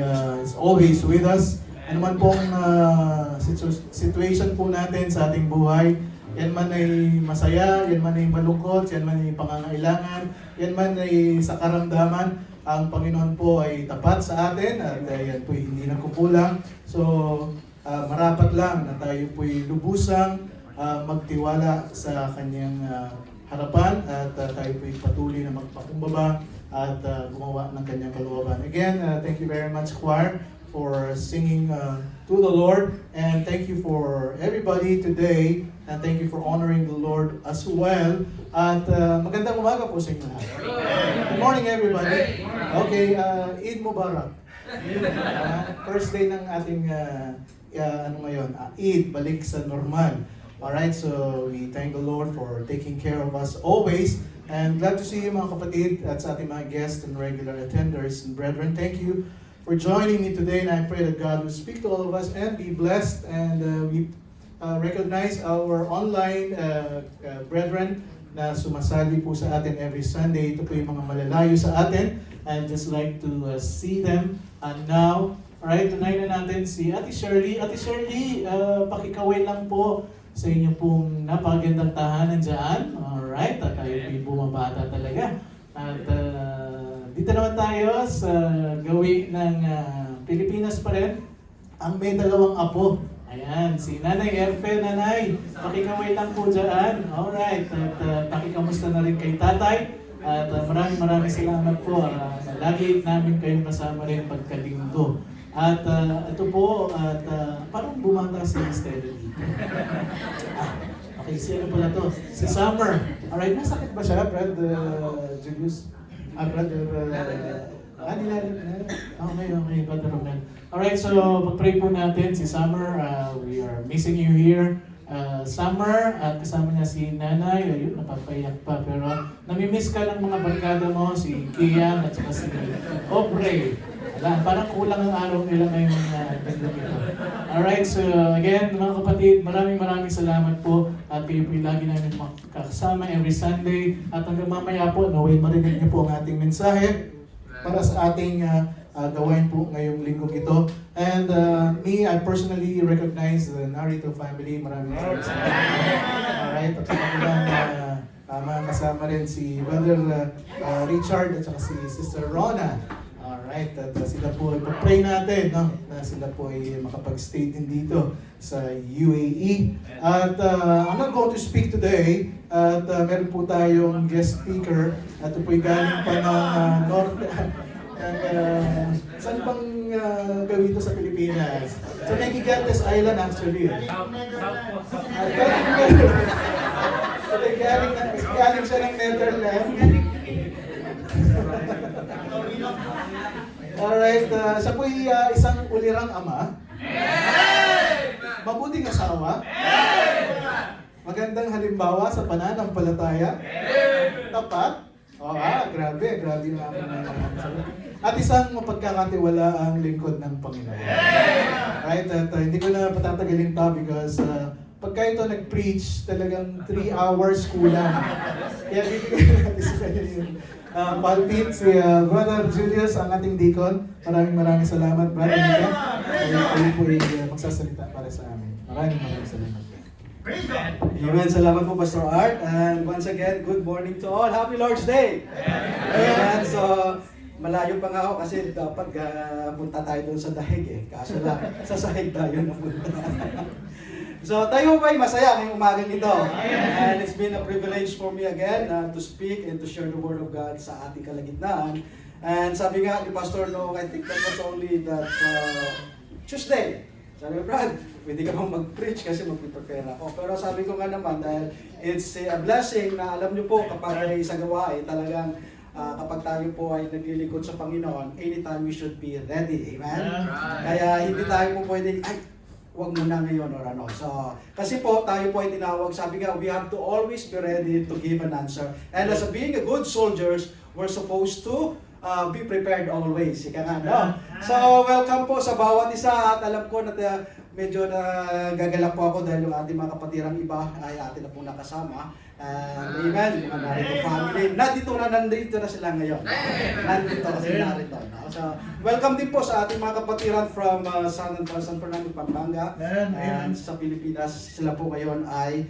is always with us. Ano man pong situation po natin sa ating buhay, yan man ay masaya, yan man ay malungkot, yan man ay pangangailangan, yan man ay sa karamdaman, ang Panginoon po ay tapat sa atin at yan po ay hindi nagkukulang. So, marapat lang na tayo po ay lubusang magtiwala sa kanyang harapan at tayo po ay patuloy na magpakumbaba at gumawa ng kanyang kalooban. Again, thank you very much, choir, for singing to the Lord, and thank you for everybody today, and thank you for honoring the Lord as well. At magandang umaga po sa inyo lahat. Good morning, everybody. Okay, Eid Mubarak. First day ng ating Eid, balik sa normal. Alright, so we thank the Lord for taking care of us always. And glad to see you mga kapatid at sa ating mga guests and regular attenders and brethren. Thank you for joining me today, and I pray that God will speak to all of us and be blessed. And we recognize our online brethren na sumasali po sa atin every Sunday. Ito po yung mga malalayo sa atin. I'd just like to see them now. Alright, tunay na natin si Ate Shirley. Ate Shirley, pakikaway lang po sa inyo pong napakagandang tahanan dyan. Alright, at tayo po'y bumabata talaga. At dito naman tayo sa gawi ng Pilipinas pa rin. Ang may dalawang apo. Ayan, si Nanay Erfe. Nanay, pakikaway lang po dyan. Alright, at pakikamusta na rin kay Tatay. At maraming salamat po. Lagi namin kayong kasama rin pagkalinggo. At ito po, at parang bumata si Estela dito. Okay, si ano pala to? Si Summer. Alright, nasakit ba siya, Brad Julius? Brother, okay, Brother Romel. Alright, so pag-pray po natin si Summer. We are missing you here. Summer, at kasama niya si Nanay. Ayun, napapayak pa. Pero namimiss ka ng mga barkada mo, si Kian at saka si Aubrey. Parang kulang ang araw nila ngayong taglag ito. Alright, so again, mga kapatid, maraming salamat po. At kayo po lagi namin makakasama every Sunday. At hanggang mamaya po, naway marinig niyo po ang ating mensahe para sa ating gawain po ngayong linggo ito. And I personally recognize the Narito family. Maraming salamat. Alright, at saka lang kasama rin si Brother Richard at saka si Sister Rona. Alright, at sila po ay pag-pray natin, no? Na sila po ay makapag-stay din dito sa UAE. At I'm not going to speak today. At meron po tayong guest speaker. At ito po ay galing pa ng Norte. Saan bang gawin ito sa Pilipinas? Sa Megigantes Island actually. Galing siya ng Netherlands. Alright, siya po ay isang ulirang ama. Mabuting asawa. Magandang halimbawa sa pananampalataya. Tapat. Grabe naman. At isang mapagkakatiwalaang lingkod ng Panginoon. Right, at hindi ko na patatagalin pa because pagka ito nag-preach, talagang 3 hours kulang. Kaya bibigyan natin sa kanya yung pulpit, si Brother Julius, ang ating deacon. Maraming salamat, Brother Julius. Kayo po ay magsasalita para sa amin. Maraming salamat. Amen. Salamat po, Pastor Art. And once again, good morning to all. Happy Lord's Day! Amen. So, malayo pa nga ako kasi dapat punta tayo doon sa dahig eh. Kaso lang, sa sahig tayo napunta. So, tayo ba ay masaya ngayong umagang ito? And it's been a privilege for me again to speak and to share the Word of God sa ating kalagitnaan. And sabi nga ni Pastor Noong, I think that was only that Tuesday. Sabi ko, Brad, pwede ka bang mag-preach kasi mag-prepare ako. Pero sabi ko nga naman, dahil it's a blessing na alam niyo po kapag ay sa gawain, talagang kapag tayo po ay naglilingkod sa Panginoon, anytime we should be ready. Amen? Kaya hindi tayo po pwedeng, wag muna ngayon or ano. So, kasi po, tayo po ay tinawag, sabi nga, we have to always be ready to give an answer. And as being a good soldiers, we're supposed to be prepared always. Ika nga, no? So, welcome po sa bawat isa at alam ko na medyo nagagalak po ako dahil yung ating mga kapatirang iba ay atin na po nakasama. And amen, yung mga narito family. Nandito na sila ngayon. Nandito kasi narito. No? So, welcome din po sa ating mga kapatiran from San Fernando, Pampanga. And sa Pilipinas, sila po ngayon ay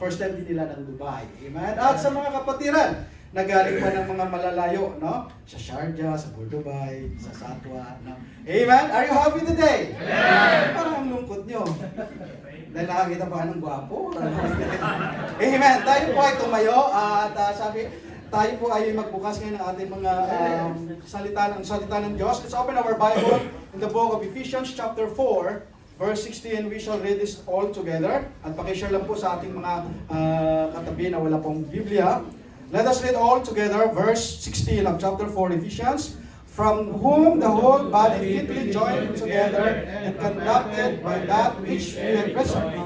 first time din nila ng Dubai. Amen. At sa mga kapatiran, nagaling pa ng mga malalayo, no? Sa Sharjah, sa Dubai, sa Satwa, no? Amen. Are you happy today? Amen. Parang ang lungkot nyo. Dahil nakakita pa ng gwapo. Amen. Tayo po ay tumayo at tayo po ay magbukas ngayon ng ating mga salita ng Diyos. Let's open our Bible in the book of Ephesians chapter 4, verse 16. We shall read this all together. At pakishare lang po sa ating mga katabi na wala pong Biblia. Let us read all together verse 16 of chapter 4 Ephesians. From whom the whole body fitly joined together and conducted by that which we presently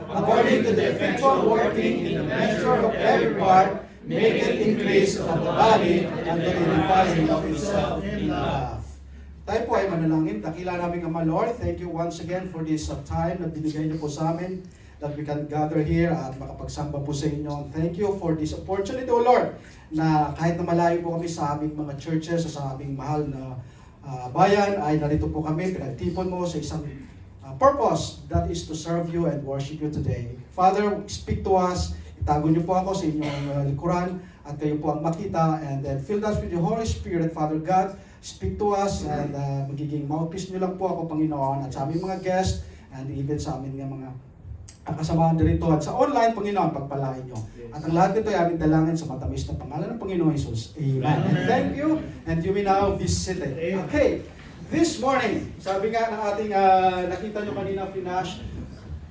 according to the effectual working in the measure of every part, make it increase of the body and the edifying of itself in love. Tayo po ay manalangin. Dakila namin Ama Lord, thank you once again for this time na binigay niyo po sa amin that we can gather here at makapagsamba po sa inyo. Thank you for this opportunity, O Lord, na kahit na malayo po kami sa aming mga churches, sa aming mahal na bayan, ay narito po kami, pinagtipon mo sa isang purpose, that is to serve you and worship you today. Father, speak to us. Itago niyo po ako sa inyong likuran at kayo po ang makita, and then fill us with the Holy Spirit, Father God. Speak to us and magiging mouthpiece niyo lang po ako, Panginoon, at sa aming mga guests and even sa aming mga kasamahan dito at sa online, Panginoon, pagpalain nyo. At ang lahat nito ay aming dalangin sa matamis na pangalan ng Panginoon Jesus. Amen. And thank you, and you may now be seated. Okay, this morning, sabi nga ng ating nakita nyo kanina, Finash,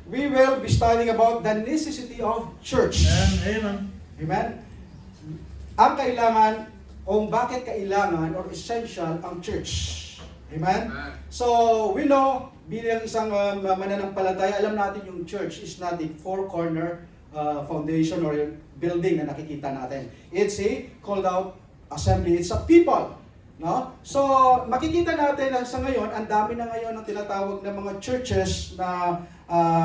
we will be studying about the necessity of church. Amen. Amen. Ang kailangan, o bakit kailangan or essential ang church. Amen? So, we know, bilang isang mananampalataya, alam natin yung church is not a four-corner foundation or building na nakikita natin. It's a called out assembly. It's a people. No? So, makikita natin na sa ngayon, ang dami na ngayon ng tinatawag na mga churches na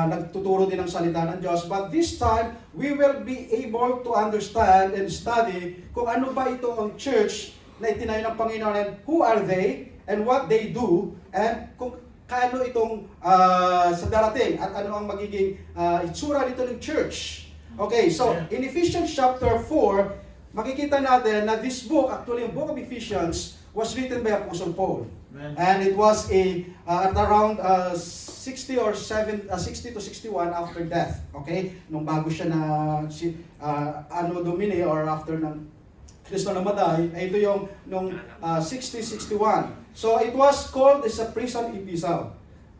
nagtuturo din ng salita ng Diyos. But this time, we will be able to understand and study kung ano ba ito ang church na itinayo ng Panginoon and who are they and what they do and kung kaano itong sa darating at ano ang magiging itsura nito ng church. Okay, so in Ephesians chapter 4, makikita natin na this book, actually yung book of Ephesians, was written by Apostle Paul. Amen. And it was at around 60 to 61 after death. Okay? Nung bago siya na Anno Domini or after ng Kristo namatay, ay ito yung nung 60-61. So it was called as a prison epistle.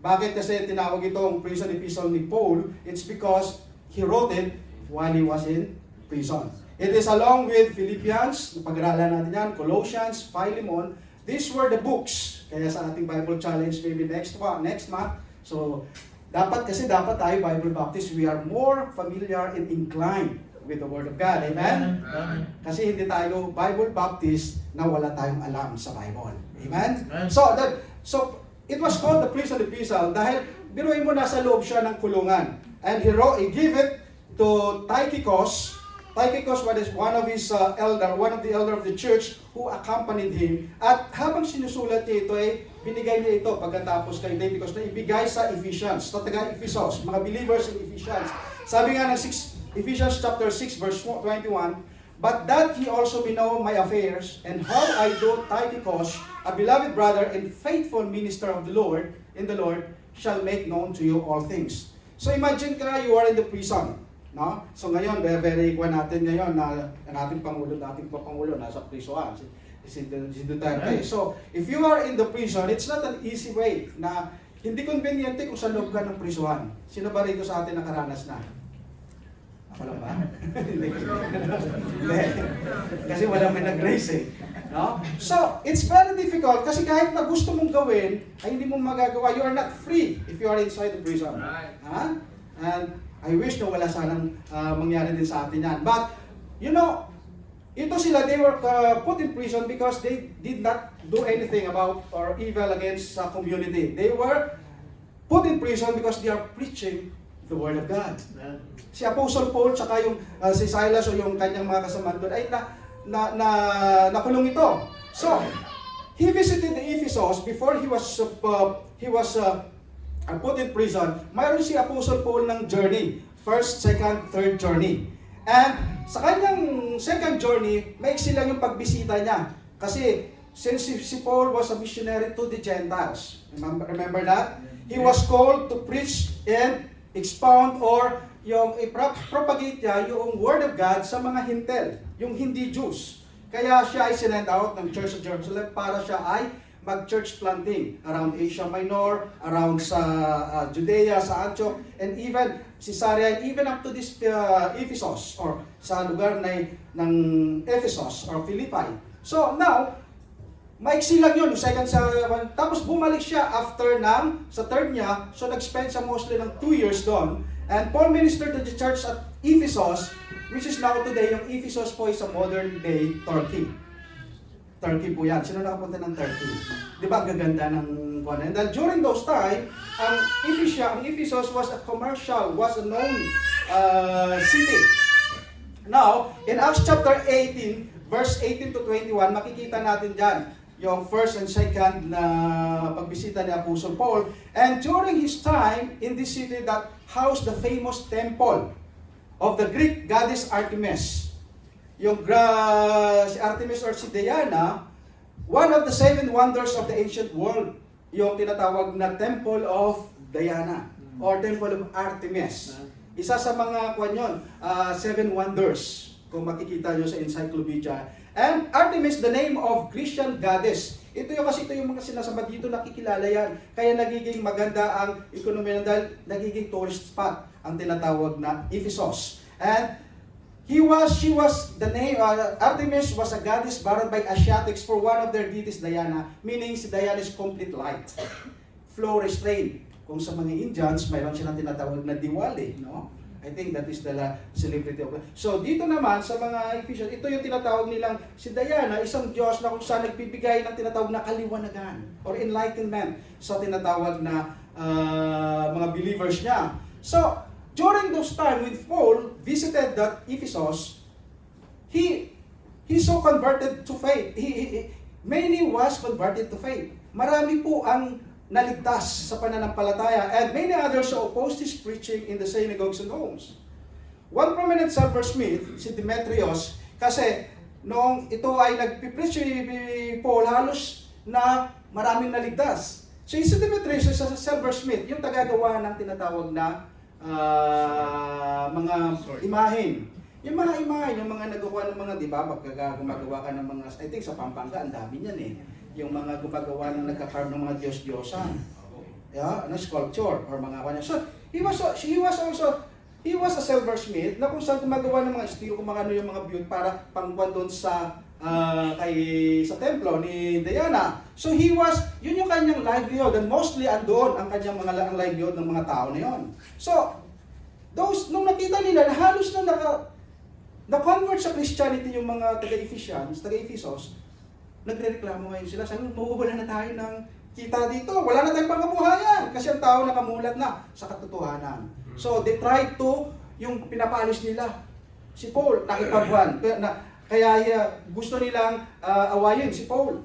Bakit kasi tinawag itong prison epistle ni Paul? It's because he wrote it while he was in prison. It is along with Philippians, pag-aralan natin yan, Colossians, Philemon. These were the books. Kaya sa ating Bible Challenge maybe next month. So dapat tayo Bible Baptist, we are more familiar and inclined with the Word of God. Amen? Amen. Kasi hindi tayo Bible Baptist na wala tayong alam sa Bible. Amen? Amen. So it was called the prison epistle dahil biruin mo nasa loob siya ng kulungan. And he gave it to Tychicus. Tychicus was one of the elder of the church who accompanied him. At habang sinusulat niya ito, binigay niya ito pagkatapos kay Tychicus na ibigay sa Ephesians, sa taga-Ephesus, mga believers in Ephesians. Sabi nga ng Ephesians chapter 6 verse 21, but that ye also may know my affairs, and how I do Tychicus, a beloved brother and faithful minister of the Lord, in the Lord, shall make known to you all things. So imagine ka, you are in the prison. No? So ngayon, very natin ngayon na ang dating Pangulo nasa prisuhan, si Duterte. So, if you are in the prison, it's not an easy way na hindi conveniente kung sa loob ka ng prisuhan. Sino ba rito sa atin nakaranas na? Ako lang ba? Hindi. Kasi wala may nag-raise eh. No? So, it's very difficult kasi kahit na gusto mong gawin, ay hindi mo magagawa. You are not free if you are inside the prison. Huh? And I wish na wala sanang mangyari din sa atin yan. But, you know, ito sila, they were put in prison because they did not do anything about or evil against sa community. They were put in prison because they are preaching the Word of God. Si Apostle Paul tsaka yung si Silas o yung kanyang mga kasama doon ay nakulong ito. So, he visited the Ephesus before he was put in prison. Mayroon si Apostle Paul ng journey. First, second, third journey. And sa kanyang second journey, maiksi lang yung pagbisita niya. Kasi since si Paul was a missionary to the Gentiles. Remember that? He was called to preach and expound or yung propagate niya yung Word of God sa mga Hintel, yung hindi Jews. Kaya siya ay sinend out ng Church of Jerusalem para siya ay mag-church planting around Asia Minor, around sa Judea, sa Antioch, and even Caesarea, and even up to this Ephesus, or sa lugar ng Ephesus, or Philippi. So now, maiksi lang yun, second sa tapos bumalik siya after sa third niya, so nag-spend siya mostly ng 2 years doon. And Paul ministered to the church at Ephesus, which is now today, yung Ephesus po is a modern day Turkey. Turkey po yan. Sino nakapunta ng Turkey? Di ba, gaganda ng kuwan? And then during those time, ang Ephesus was a known city. Now, in Acts chapter 18, verse 18 to 21, makikita natin dyan yung first and second na pagbisita ni Apostle Paul. And during his time in this city that housed the famous temple of the Greek goddess Artemis. Yung si Artemis or si Diana, one of the 7 wonders of the ancient world, yung tinatawag na Temple of Diana or Temple of Artemis. Isa sa mga 7 wonders, kung makikita nyo sa encyclopedia. And Artemis, the name of Grecian goddess. Ito yung mga sinasamba dito, nakikilala yan. Kaya nagiging maganda ang ekonomiya dahil nagiging tourist spot ang tinatawag na Ephesus. And Artemis was a goddess borrowed by Asiatics for one of their deities, Diana, meaning si Diana is complete light, flow restraint. Kung sa mga Indians, mayroon silang tinatawag na Diwali, no? I think that is the celebrity of it. So dito naman sa mga Ephesians, ito yung tinatawag nilang si Diana, isang Diyos na kung saan nagbibigay ng tinatawag na kaliwanagan or enlightenment sa tinatawag na mga believers niya. So during those time when Paul visited that Ephesus, he so converted to faith. Many was converted to faith. Marami po ang naligtas sa pananampalataya, and many others who opposed his preaching in the synagogues and homes. One prominent silversmith, si Demetrius, kasi noong ito ay nagpipreach si Paul, halos na maraming naligtas. So si Demetrius is a silversmith, yung tagagawa ng tinatawag na mga imahen. Yung mga imahen, yung mga nagawa ng mga, di ba, gumagawa ka ng mga, I think sa Pampanga, ang dami niyan eh. Yung mga gumagawa ng nagka-carve ng mga Diyos-Diyosan. Yeah, sculpture or mga kanya. So, he was a silversmith na kung saan gumagawa ng mga steel, kung ano yung mga beauty para pangkuan doon sa templo ni Diana. So yun yung kanyang livelihood, and mostly andoon ang kanyang ang livelihood ng mga tao na yon. So, nung nakita nila na halos na-convert sa Christianity yung mga taga-Ephesus, nagre-reklamo ngayon sila, sabi, mawawala na tayo ng kita dito, wala na tayong pangkabuhayan, kasi ang tao nakamulat na sa katotohanan. So, they tried to, yung pinapaalis nila, si Paul, nakipagwan, kaya gusto nilang awayin si Paul.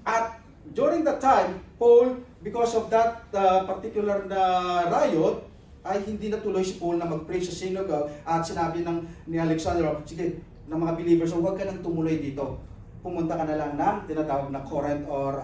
At during that time, Paul, because of that particular na riot, ay hindi natuloy si Paul na mag-preach sa synagogue, at sinabi ni Alexander, sige, ng mga believers, huwag ka nang tumuloy dito. Pumunta ka na lang ng tinatawag na Corinth or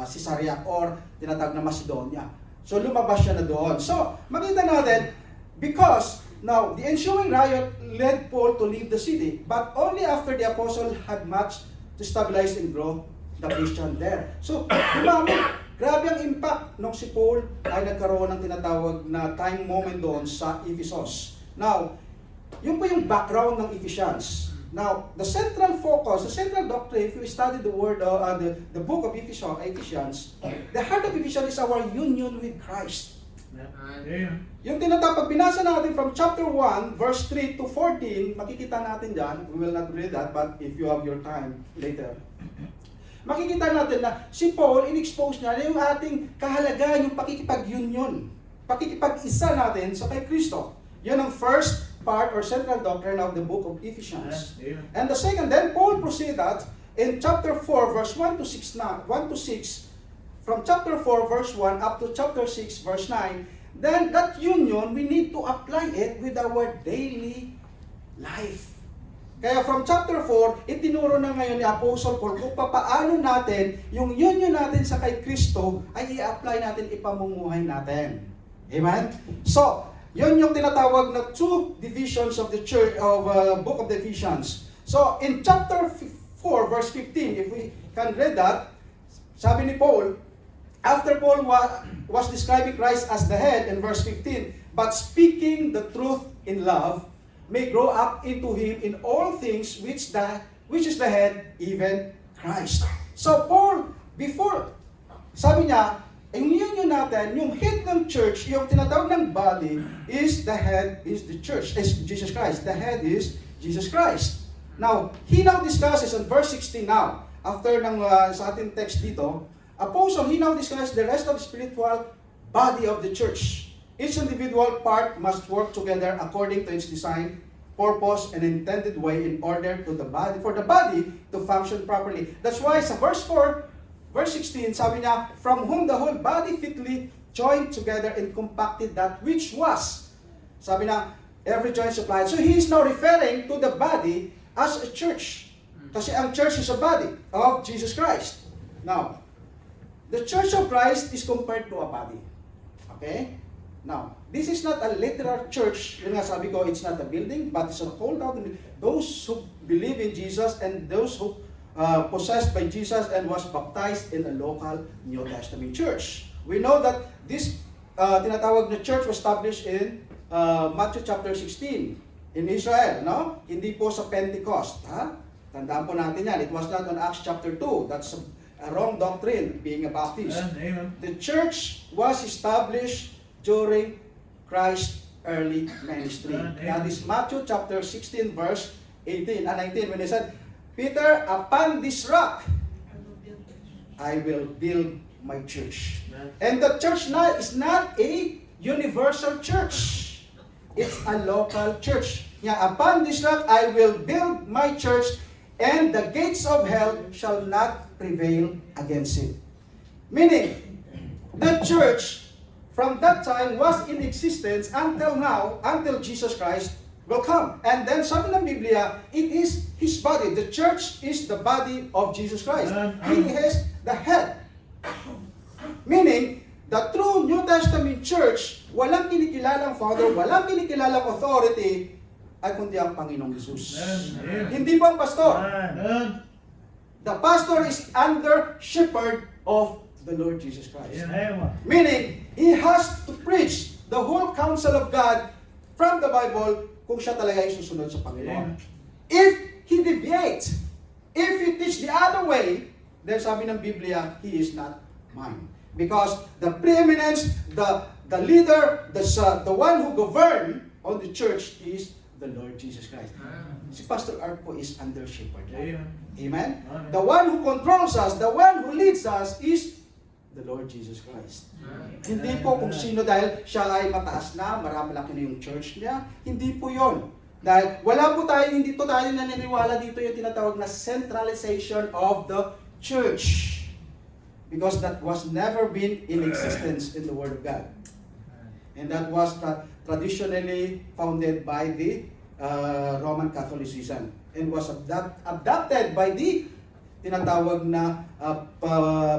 Caesarea or tinatawag na Macedonia. So lumabas siya na doon. So makita natin, because now the ensuing riot led Paul to leave the city, but only after the apostle had much to stabilize and grow the Christian there. So grabe ang impact nung si Paul ay nagkaroon ng tinatawag na time moment doon sa Ephesus. Now, yun po yung background ng Ephesians. Now, the central focus, the central doctrine, if you study the word, the book of Ephesians, the heart of Ephesians is our union with Christ. Yung tinatapag, binasa natin from chapter 1, verse 3 to 14, makikita natin dyan, we will not read that, but if you have your time later, makikita natin na si Paul, in-expose niya yung ating kahalagahan, yung pakikipag-union pakikipag-isa natin sa kay Kristo. Yan ang first part or central doctrine of the book of Ephesians. And the second, then Paul proceeded in chapter 4, verse 1 to 6, from chapter 4, verse 1 up to chapter 6, verse 9, then that union, we need to apply it with our daily life. Kaya from chapter 4, itinuro na ngayon ni Apostle Paul kung paano natin yung union natin sa kay Kristo ay i-apply natin, ipamumuhay natin. Amen? So, yun yung tinatawag na two divisions of the church of book of the Ephesians. So, in chapter 4, verse 15, if we can read that, sabi ni Paul, after Paul was describing Christ as the head in verse 15, but speaking the truth in love, may grow up into Him in all things which is the head, even Christ. So Paul, before, sabi niya, yung union natin, yung head ng church, yung tinatawag ng body, is the head, is the church, is Jesus Christ. The head is Jesus Christ. Now, he now discusses in verse 16 now, after ng sa ating text dito, Apostle, he now discusses the rest of the spiritual body of the church. Each individual part must work together according to its design, purpose, and intended way in order to for the body to function properly. That's why sa verse 4, verse 16, sabi niya, from whom the whole body fitly joined together and compacted that which was. Sabi na, every joint supplied. So he is now referring to the body as a church. Kasi ang church is a body of Jesus Christ. Now, the church of Christ is compared to a body. Okay? Now, this is not a literal church. Yun nga sabi ko, it's not a building, but it's a whole out. Those who believe in Jesus and those who possessed by Jesus and was baptized in a local New Testament church. We know that this tinatawag na church was established in Matthew chapter 16 in Israel. No? Hindi po sa Pentecost. Ha? Tandaan po natin yan. It was not on Acts chapter 2. That's a wrong doctrine, being a Baptist. Amen. The church was established during Christ's early ministry. That is Matthew chapter 16 verse 18 and 19 when he said, Peter, upon this rock I will build my church. And the church now is not a universal church. It's a local church. Yeah, upon this rock I will build my church, and the gates of hell shall not prevail against it. Meaning, the church from that time was in existence until now, until Jesus Christ will come. And then sabi ng Biblia, it is His body. The church is the body of Jesus Christ. He is the head. Meaning, the true New Testament church, walang kinikilalang founder, walang kinikilalang authority, ay kundi ang Panginoong Jesus. Hindi po ang pastor. The pastor is under shepherd of the Lord Jesus Christ. Meaning, he has to preach the whole counsel of God from the Bible kung siya talaga ay susunod sa Panginoon. If he deviates, if he teach the other way, then sabi ng Biblia, he is not mine. Because the preeminence, the leader, the one who govern on the church is the Lord Jesus Christ. Si Pastor Art po is under shepherd. Amen? The one who controls us, the one who leads us is the Lord Jesus Christ. Hindi po kung sino dahil siya ay mataas na, marami laki na yung church niya. Hindi po yon. Dahil wala po tayo, hindi po tayo naniniwala dito yung tinatawag na centralization of the church. Because that was never been in existence in the Word of God. And that was traditionally founded by the Roman Catholicism and was adopted by the tinatawag na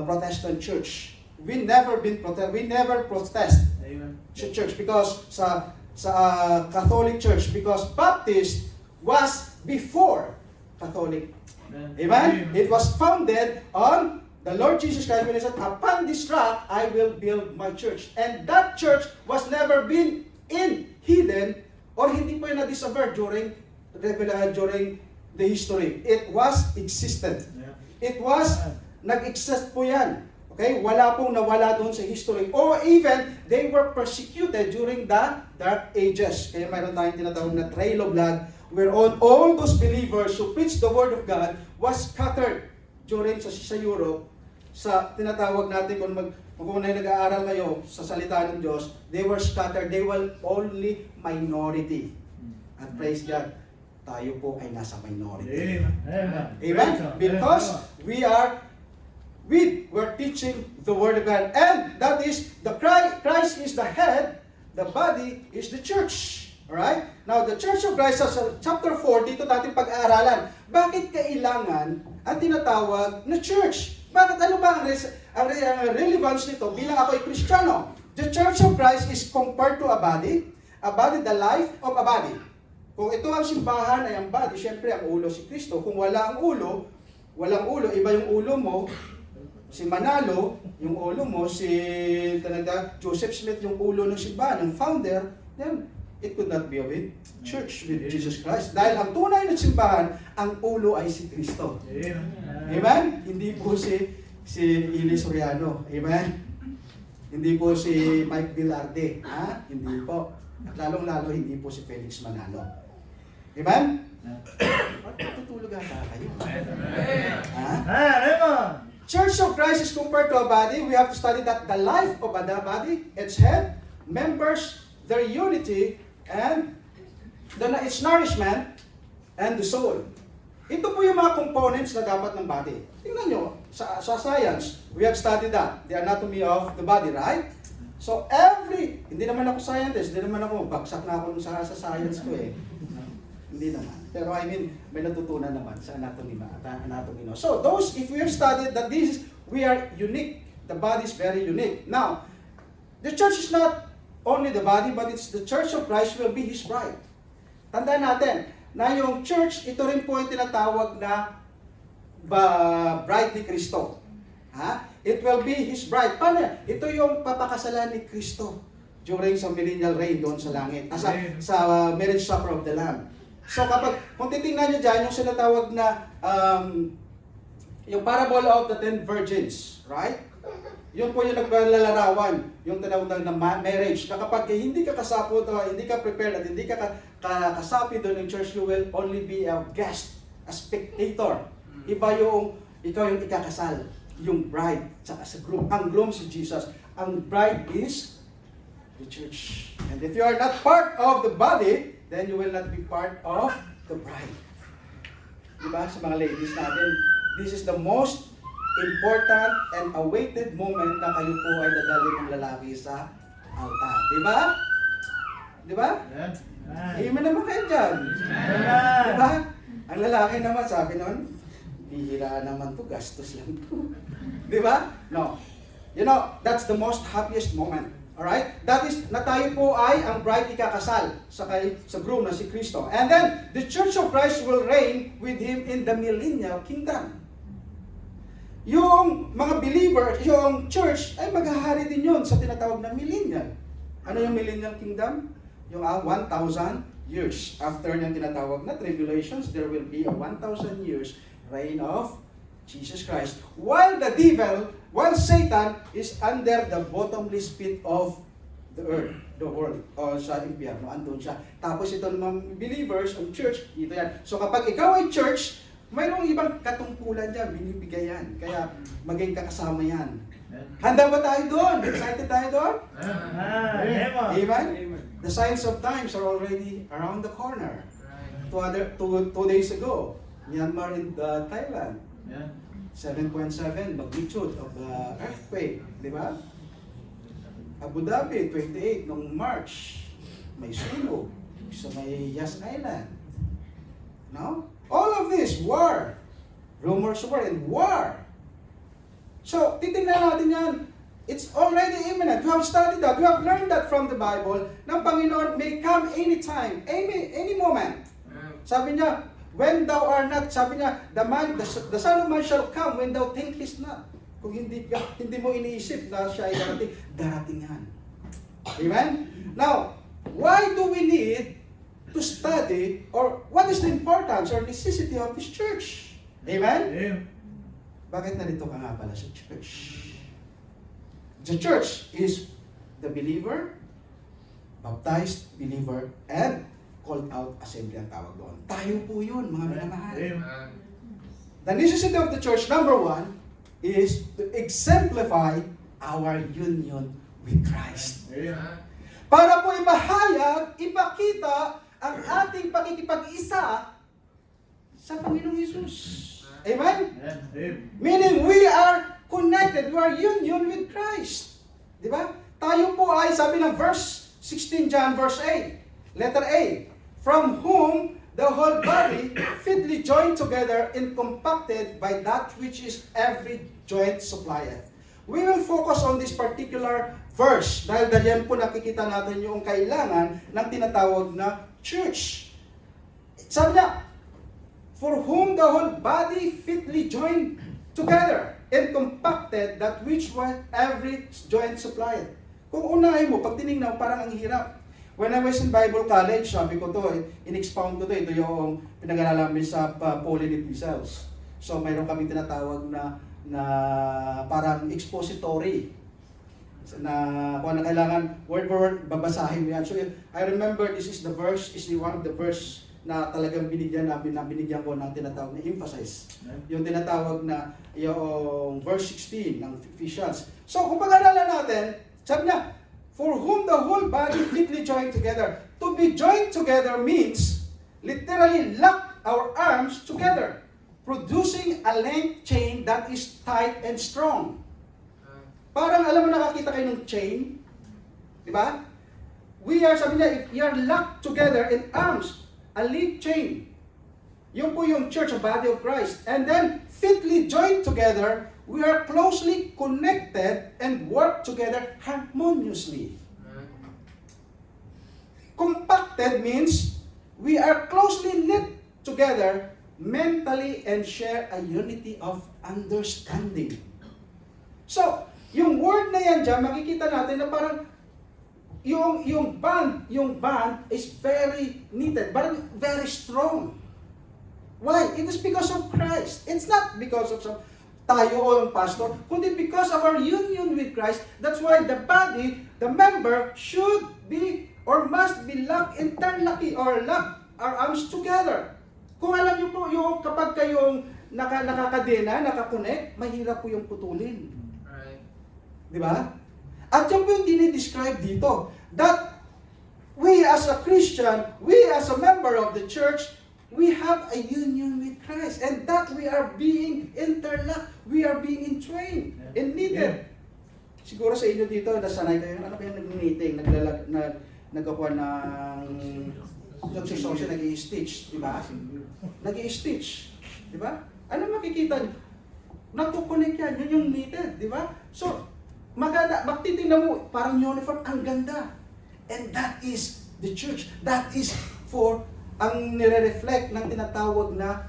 Protestant church. We never protest sa church because sa Catholic church, because Baptist was before Catholic. Amen? It was founded on the Lord Jesus Christ when He said, upon this rock I will build my church. And that church was never been hidden or hindi po yung na-disappear during the history. It was existent. It was, nag-exist po yan. Okay? Wala pong nawala doon sa history. Or even, they were persecuted during the Dark Ages. Kaya mayroon tayong tinatawag na Trail of Blood, whereon all those believers who preached the Word of God was scattered during sa Europe, sa tinatawag natin kung nag-aaral kayo sa salita ng Diyos, they were scattered, they were only minority. At praise God, tayo po ay nasa minority. Amen? Because we're teaching the Word of God. And that is, Christ is the head, the body is the church. Alright? Now, the Church of Christ, sa chapter 4, dito natin pag-aaralan, bakit kailangan ang tinatawag na church? Bakit ano ba ang relevance nito bilang ako ay Kristiyano? The Church of Christ is compared to a body, the life of a body. Kung ito ang simbahan ay ang body, syempre ang ulo si Kristo. Kung wala ang ulo, walang ulo, iba yung ulo mo, si Manalo, yung ulo mo, si Joseph Smith, yung ulo ng simbahan, ng founder, then it could not be a church with Jesus Christ. Dahil ang tunay na simbahan, ang ulo ay si Kristo. Amen? Hindi po si Ili Soriano. Amen? Hindi po si Mike Villarde. Ha? Hindi po. At lalong-lalo, hindi po si Felix Manalo. Amen? Tutulog ata kayo. Ha? Church of Christ is compared to a body. We have to study that the life of a body, its head, members, their unity, and its nourishment, and the soul. Ito po yung mga components na dapat ng body. Tingnan nyo, sa science, we have studied that, the anatomy of the body, right? So hindi naman ako scientist, hindi naman ako, bagsak na ako sa science ko eh. Hindi naman. Pero I mean, may natutunan naman sa anatomy no. So if we have studied that we are unique, the body is very unique. Now, the church is not only the body, but it's the church of Christ will be His bride. Tandaan natin, na yung church, ito rin po yung tinatawag na bride ni Kristo. Ha? It will be His bride. Paano yan? Ito yung papakasalan ni Kristo during sa millennial reign doon sa langit. Sa marriage supper of the Lamb. So kung titingnan nyo dyan, yung sinatawag na yung parable of the 10 virgins, right? Yun po yung naglalarawan, yung tinawag na marriage, na kapag hindi ka kasapot, hindi ka prepared, at hindi ka kasapi doon ng church, you will only be a guest, a spectator. Iba ikaw yung ikakasal, yung bride, saka sa groom. Ang groom si Jesus, ang bride is the church. And if you are not part of the body, then you will not be part of the bride. Diba, sa mga ladies natin, this is the most important and awaited moment na kayo po ay dadalhin ng lalaki sa altar. Diba? Diba? Amen naman kayo dyan. Diba? Ang lalaki naman, sabi nun, bihira naman to, gastos lang to. Diba? No. You know, that's the most happiest moment. Alright? That is, na tayo po ay ang bride ikakasal sa groom na si Kristo. And then, the Church of Christ will reign with Him in the millennial kingdom. Yung mga believers, yung church, ay maghahari din yun sa tinatawag na millennial. Ano yung millennial kingdom? Yung 1,000 years. After yung tinatawag na tribulations, there will be a 1,000 years reign of Jesus Christ. While Satan is under the bottomless pit of the earth, the world, o sa impyerno, andun siya. Tapos ito mga believers, ang church, ito yan. So kapag ikaw ay church, mayroong ibang katungkulan dyan, binibigay yan. Kaya maging kakasama yan. Handa ba tayo doon? Excited tayo doon? Amen? The signs of times are already around the corner. Two days ago, Myanmar and Thailand. 7.7 magnitude of the earthquake. Di ba? Abu Dhabi, 28 noong March. May sunog sa may Yas Island. No? All of this, war. Rumors of war and war. So, titingnan natin yan. It's already imminent. We have studied that. We have learned that from the Bible. Na Panginoon may come anytime, any moment. Sabi niya, when thou art not, sabi niya, the Son of Man shall come when thou thinkest not. Kung hindi mo iniisip na siya ay darating yan. Amen? Now, why do we need to study, or what is the importance or necessity of this church? Amen? Bakit narito ka nga pala sa church? The church is the believer, baptized believer, and called out assembly ang tawag doon. Tayo po yun, mga minamahal. The necessity of the church, number one, is to exemplify our union with Christ. Para po ipahayag, ipakita ang ating pakikipag-isa sa Panginoong Hesus. Amen? Meaning we are connected, we are union with Christ. Di ba? Tayo po ay, sabi ng verse 16 John verse 8, letter A, from whom the whole body fitly joined together and compacted by that which is every joint supplieth. We will focus on this particular verse dahil dahil po nakikita natin yung kailangan ng tinatawag na church. Sabi niya, for whom the whole body fitly joined together and compacted that which was every joint supplied. Kung unahin mo, pag tinignan, parang ang hirap. When I was in Bible college, sabi ko to, in-expound ko to, ito yung pinag-aralan namin sa Pauline epistles. So mayroon kami tinatawag na parang expository na kung ano kailangan word for word babasahin mo yan. So I remember this is one of the verse na talagang binigyan ko ng tinatawag na emphasis. Yung tinatawag na yung verse 16 ng Ephesians. So kung pag-aralan natin, sabi niya, for whom the whole body fitly joined together. To be joined together means literally lock our arms together, producing a length chain that is tight and strong. Parang alam mo, nakakita kayo ng chain? Di ba? We are, sabi niya, if we are locked together in arms, a link chain. Yun po yung church, a body of Christ. And then, fitly joined together, we are closely connected and work together harmoniously. Compacted means we are closely knit together mentally and share a unity of understanding. So, yung word na yan dyan, makikita natin na parang yung band is very knitted, parang very strong. Why? It is because of Christ. It's not because of some tayo o yung pastor, kundi because of our union with Christ. That's why the body, the member, should be or must be locked internally or lock our arms together. Kung alam niyo po, yung kapag kayong nakakadena, nakakonect, mahirap po yung putulin. Right. Di ba? At yung po yung dinidescribe dito, that we as a Christian, we as a member of the church, we have a union with Christ, and that we are being interlocked, we are being entrained, and knitted. Siguro sa inyo dito, nasanay kayo, ano ba yung nag-knitting, nagkakuha ng nagsisosya, nag-i-stitch, di ba? Nag-i-stitch, di ba? Ano makikita nyo? Nagkukunik yan, yun yung knitted, di ba? So, maganda, magtitingnan mo, parang uniform, ang ganda. And that is the church, that is for ang nire-reflect ng tinatawag na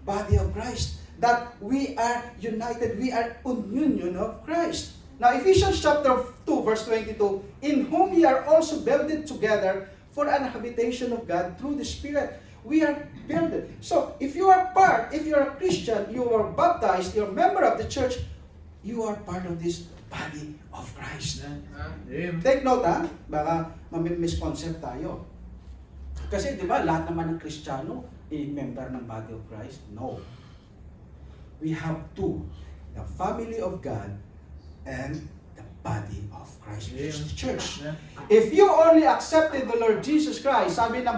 body of Christ. That we are united, we are in union of Christ. Now, Ephesians chapter 2, verse 22, in whom ye are also builded together for an habitation of God through the Spirit. We are builded. So, if you are if you are a Christian, you are baptized, you're a member of the church, you are part of this body of Christ. Take note, ha? Baka misconcept tayo. Kasi di ba, lahat naman ng Kristiyano member ng body of Christ? No. We have two. The family of God and the body of Christ, which is the church. If you only accepted the Lord Jesus Christ, sabi ng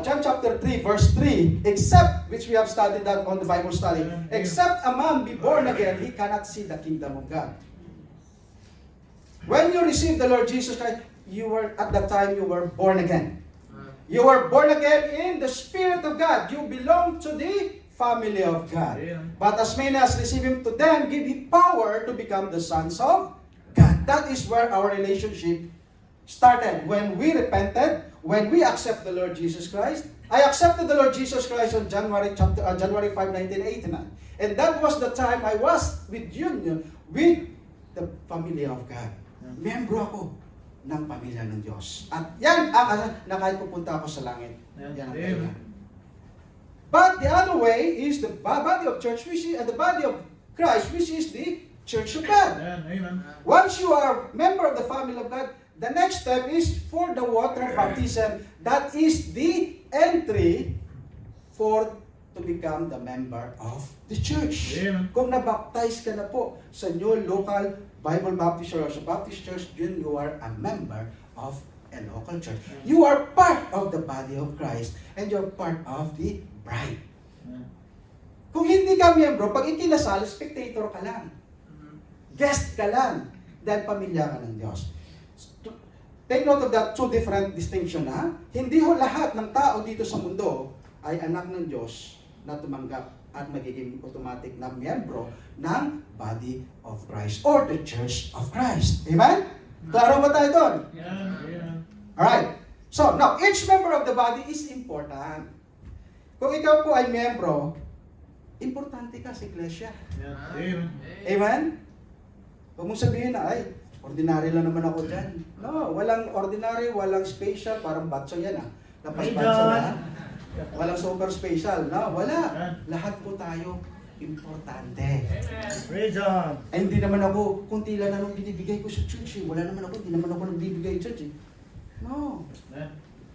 John chapter 3, verse 3, except, which we have studied that on the Bible study, except a man be born again, he cannot see the kingdom of God. When you receive the Lord Jesus Christ, you were, at that time, you were born again. You were born again in the Spirit of God. You belong to the family of God. But as many as receive Him, to them give Him power to become the sons of God. That is where our relationship started. When we repented, when we accept the Lord Jesus Christ. I accepted the Lord Jesus Christ on January 5, 1989. And that was the time I was with union with the family of God. Membro ako ng pamilya ng Diyos. At yan ang na kahit pupunta ako sa langit. Yan ang kailangan. But the other way is the body of church, which is the body of Christ, which is the church of God. Amen. Once you are member of the family of God, the next step is for the water baptism. That is the entry for to become the member of the church. Amen. Kung nabaptize ka na po sa new local Bible Baptist Church, sa Baptist Church, yun you are a member of a local church. You are part of the body of Christ and you're part of the bride. Kung hindi ka miyembro, pag ikinasal, spectator ka lang. Guest ka lang. Dahil pamilya ka ng Diyos. Take note of that two different distinction, ha? Hindi ho lahat ng tao dito sa mundo ay anak ng Diyos na tumanggap at magiging automatic na miyembro ng body of Christ or the church of Christ. Amen? Klaro ba tayo doon? Alright. So, now, each member of the body is important. Kung ikaw po ay miyembro, importante ka sa iglesia. Amen? Huwag mong sabihin na, ay, ordinary lang naman ako dyan. No, walang ordinary, walang special, parang batso yan Lapas-batso na. Walang super special. No, wala. Lahat po tayo importante. Praise God. Ay, hindi naman ako, kunti lang na nung binibigay ko sa church. Wala naman ako, hindi naman ako nagbibigay sa church. No.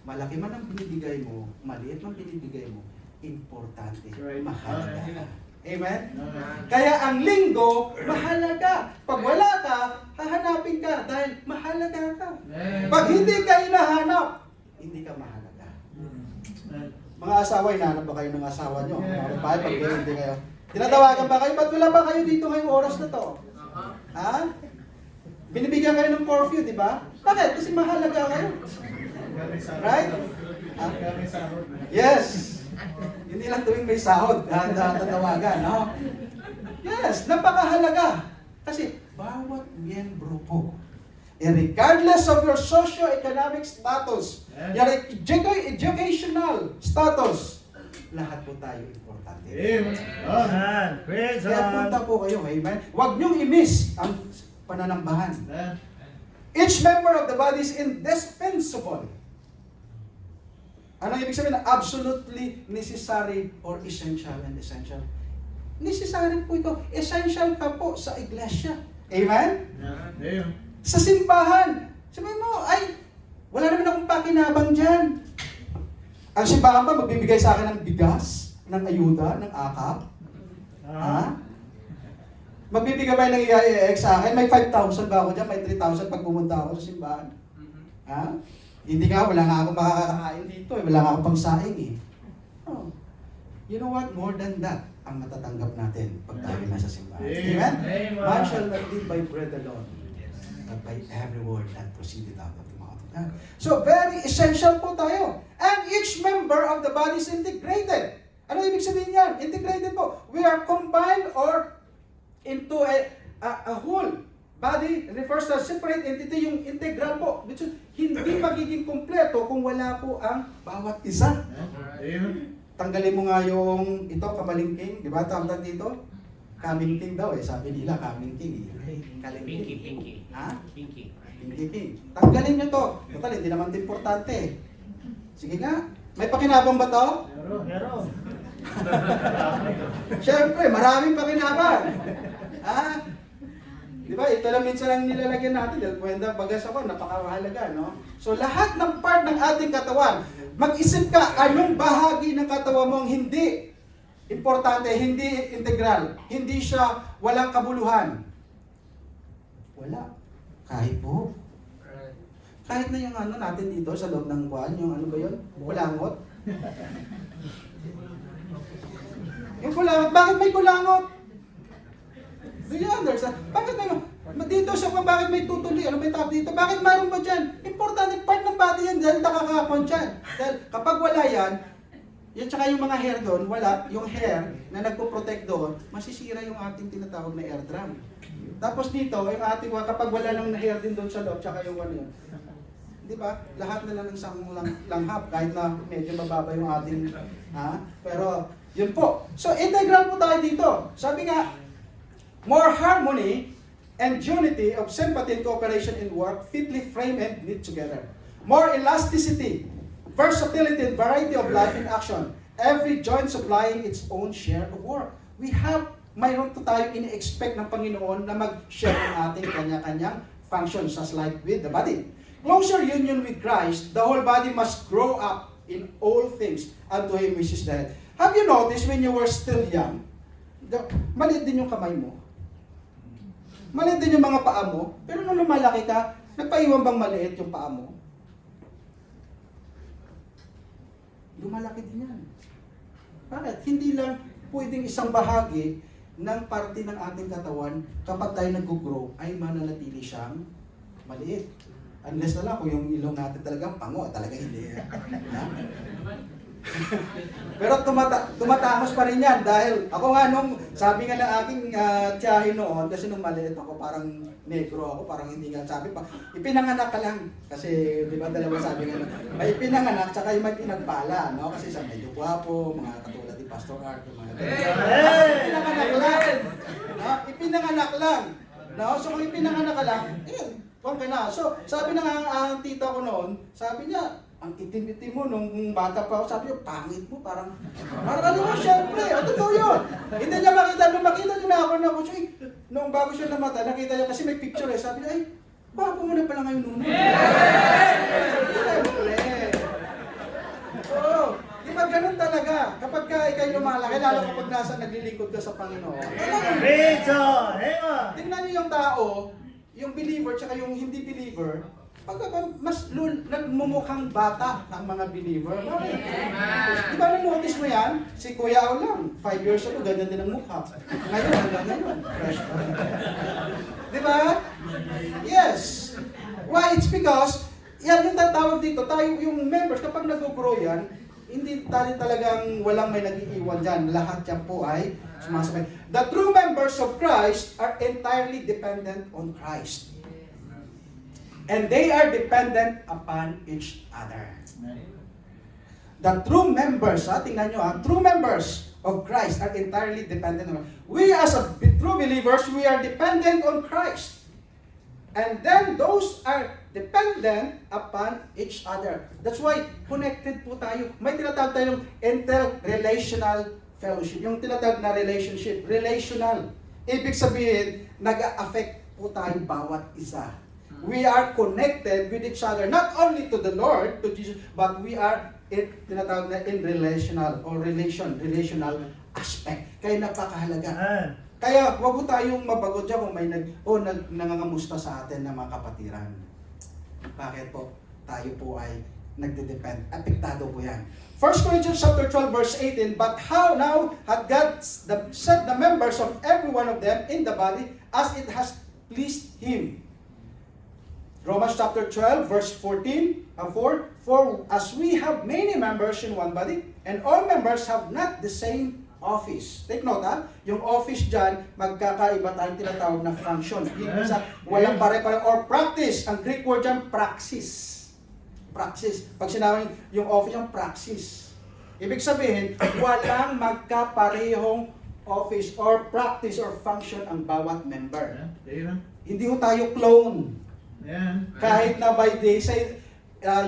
Malaki man ang binibigay mo, maliit man binibigay mo, importante. Mahalaga ka. Amen? Kaya ang linggo, mahalaga. Pag wala ka, hahanapin ka dahil mahalaga ka. Pag hindi ka hinahanap, hindi ka mahalaga. Mga asawa, hinahanap ba kayo ng asawa nyo? Mga babae, pag hindi kayo. Tinatawagan ba kayo? Ba't wala ba kayo dito ngayong oras na to? Ha? Binibigyan kayo ng curfew, di ba? Bakit? Kasi mahalaga kayo. Right? Yes. Hindi lang tuwing may sahod, tatawagan, no? Yes, napakahalaga. Kasi bawat miyembro po, regardless of your socio-economic status, your educational status, lahat po tayo importante. Amen. Praise Kaya God. punta po kayo, amen? Huwag niyong i-miss ang pananambahan. Each member of the body is indispensable. Ano ibig sabihin na absolutely necessary or essential and essential? Necessary po ito. Essential ka po sa iglesia. Amen? Sa simbahan. Sabihin mo, ay, wala naman akong pakinabang dyan. Ang simbahan ba magbibigay sa akin ng bigas, ng ayuda, ng akap? Ha? Magbibigay ba ng EIEX sa akin? May 5,000 ba ako dyan? May 3,000 pag pumunta ako sa simbahan? Ha? Hindi nga, wala nga akong makakakain dito eh. Wala nga akong pangsaing eh. Oh. You know what? More than that ang matatanggap natin pag tayo nasa simbahan. Amen? Man shall not live by bread alone, but by every word that proceeded out of the mouth of God. So, very essential po tayo. And each member of the body is integrated. Ano ibig sabihin yan? Integrated po. We are combined or into a whole. Body refers to a separate entity, yung integral po. Hindi magiging kumpleto kung wala po ang bawat isa. Tanggalin mo nga yung ito, kamalingking, di ba? Tawag dito? Kamingking daw eh. Sabi nila, kamingking. Pinky, pinky. Ha? Pinky. Pinky. Tanggalin nyo to. Total, hindi naman ito importante. Sige nga. May pakinabang ba to? Meron. Siyempre, maraming pakinabang. Ha? Di ba? Ito lang minsan ang nilalagyan natin dahil kwenta bagas ako, napakahalaga, no? So lahat ng part ng ating katawan, mag-isip ka anong bahagi ng katawan mo ang hindi importante, hindi integral, hindi siya walang kabuluhan. Wala. Kahit po. Kahit na yung ano natin dito sa loob ng kuwan, yung ano ba yun? Kulangot. Yung kulangot, bakit may kulangot? Do you understand? Bakit may dito siya kung bakit may tutuloy, ano may tawag dito? Bakit mayroon ba dyan? Importante part ng body yan dahil nakakapon dyan. Dahil kapag wala yan, yan tsaka yung mga hair doon, wala, yung hair na nagpo-protect doon, masisira yung ating tinatawag na eardrum. Tapos dito, yung ating, kapag wala nang hair din doon sa loob, tsaka yung ano yun. Di ba? Lahat na lang ng isang langhap, kahit na medyo mababa yung ating, ha? Pero, yun po. So, integral po tayo dito. Sabi nga, more harmony and unity of sympathy and cooperation in work fitly frame and knit together. More elasticity, versatility, and variety of life in action. Every joint supplying its own share of work. We have, mayroon po tayo ini-expect ng Panginoon na mag-share ng ating kanya-kanyang functions as like with the body. Closer union with Christ, the whole body must grow up in all things unto Him which is the head. Have you noticed when you were still young, maliit din yung kamay mo? Maliit din yung mga paa mo? Pero nung lumalaki ka, nagpaiwan bang maliit yung paa mo? Lumalaki din yan. Bakit? Hindi lang pwedeng isang bahagi ng parte ng ating katawan kapag tayo nag-grow ay mananatili siyang maliit. Unless na lang kung yung ilong natin talagang pango, talaga hindi. Pero tumatamos pa rin yan dahil ako nga nung sabi nga ng aking tiyahin noon, kasi nung maliit ako parang negro ako, parang hindi nga sabi pa, ipinanganak ka lang. Kasi di ba dalawa sabi nga, may ipinanganak tsaka yung may pinagpala, no? Kasi sa medyo gwapo, mga katulad ni Pastor Art, mga ipinanganak lang. No? Ipinanganak lang. No? So kung ipinanganak ka lang, huwag ka na. So sabi ng ang tita ko noon, sabi niya, ang itim-itim mo nung bata pa ako, sabi niya, pangit mo, parang mo, syempre, totoo yun. Hindi niya makita, nung makita niya na ako, nung bago siya namata, nakita niya, kasi may picture sabi niya, ay, bago mo na pala ngayon nuna. Syempre. Oo, di ba ganun talaga, kapag ikay lumalaki, lalo kapag nasa naglilingkod ka sa Panginoon. Praise God. Amen. Tingnan niyo yung tao, yung believer, tsaka yung hindi believer, mas nagmumukhang bata ang mga believer. Bakit? Di ba na-notice mo yan? Si Kuya O lang, 5 years ago, ganyan din ang mukha. Ngayon, hanggang ngayon, fresh pa rin. Di ba? Yes. Why? It's because, yan yung tatawag dito, tayo yung members, kapag nag-grow yan, hindi tayo talagang walang may nag-iiwan dyan. Lahat yan po ay sumasabay. The true members of Christ are entirely dependent on Christ. And they are dependent upon each other. The true members, tingnan nyo true members of Christ are entirely dependent on Christ. We as true believers, we are dependent on Christ. And then those are dependent upon each other. That's why connected po tayo. May tinatawag tayong interrelational fellowship. Yung tinatawag na relationship, relational. Ibig sabihin, nag-affect po tayo bawat isa. We are connected with each other, not only to the Lord, to Jesus, but we are tinatawag na in relational relational aspect. Kaya napakahalaga. Kaya wag po tayong mapagod dyan kung may nangangamusta sa atin na mga kapatiran. Bakit po? Tayo po ay nagde-depend. Apektado po yan. 1 Corinthians chapter 12 verse 18, but how now had God set the members of every one of them in the body as it has pleased Him. Romans chapter 12 verse 14 and 4, for as we have many members in one body, and all members have not the same office. Take note yung office dyan, magkakaiba tayong tinatawag na function. Ibig sa walang pare-pare or practice. Ang Greek word dyan, praxis. Praxis. Pag sinabi yung office yung praxis. Ibig sabihin, walang magkaparehong office or practice or function ang bawat member. Hindi ho tayo clone. Kahit na by day, say,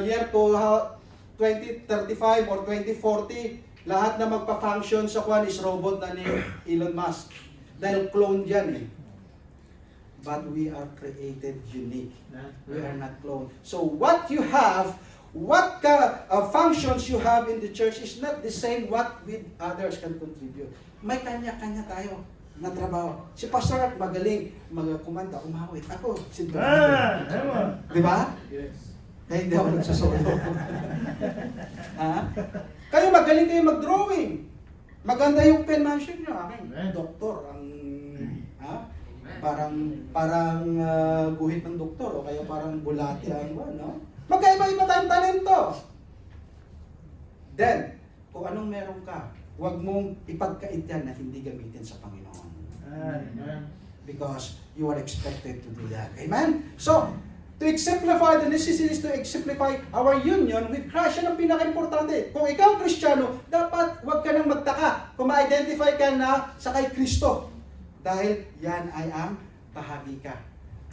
year 2035 or 2040, lahat na magpa-function sa kwan is robot na ni Elon Musk. Dahil clone yan But we are created unique. We are not clone. So what you have, what functions you have in the church is not the same what with others can contribute. May kanya-kanya tayo na trabaho. Si Pastor Art magaling kumanta, umawit. Ako, si Di ba? Yes. Kaya hindi ako nagsusolo. Kayo magaling kayo mag-drawing. Maganda yung penmanship nyo. Aking doktor. Parang guhit ng doktor o kaya parang bulati ang no? Magkaiba-iba tayong talento. Then, kung anong meron ka, huwag mong ipagkait yan na hindi gamitin sa Panginoon. Because you are expected to do that. Amen? So, to exemplify the necessities to exemplify our union with Christ, yan ang pinaka-importante. Kung ikaw Kristiyano, dapat huwag ka nang magtaka kung ma-identify ka na sa kay Kristo. Dahil yan ay ang bahagi ka.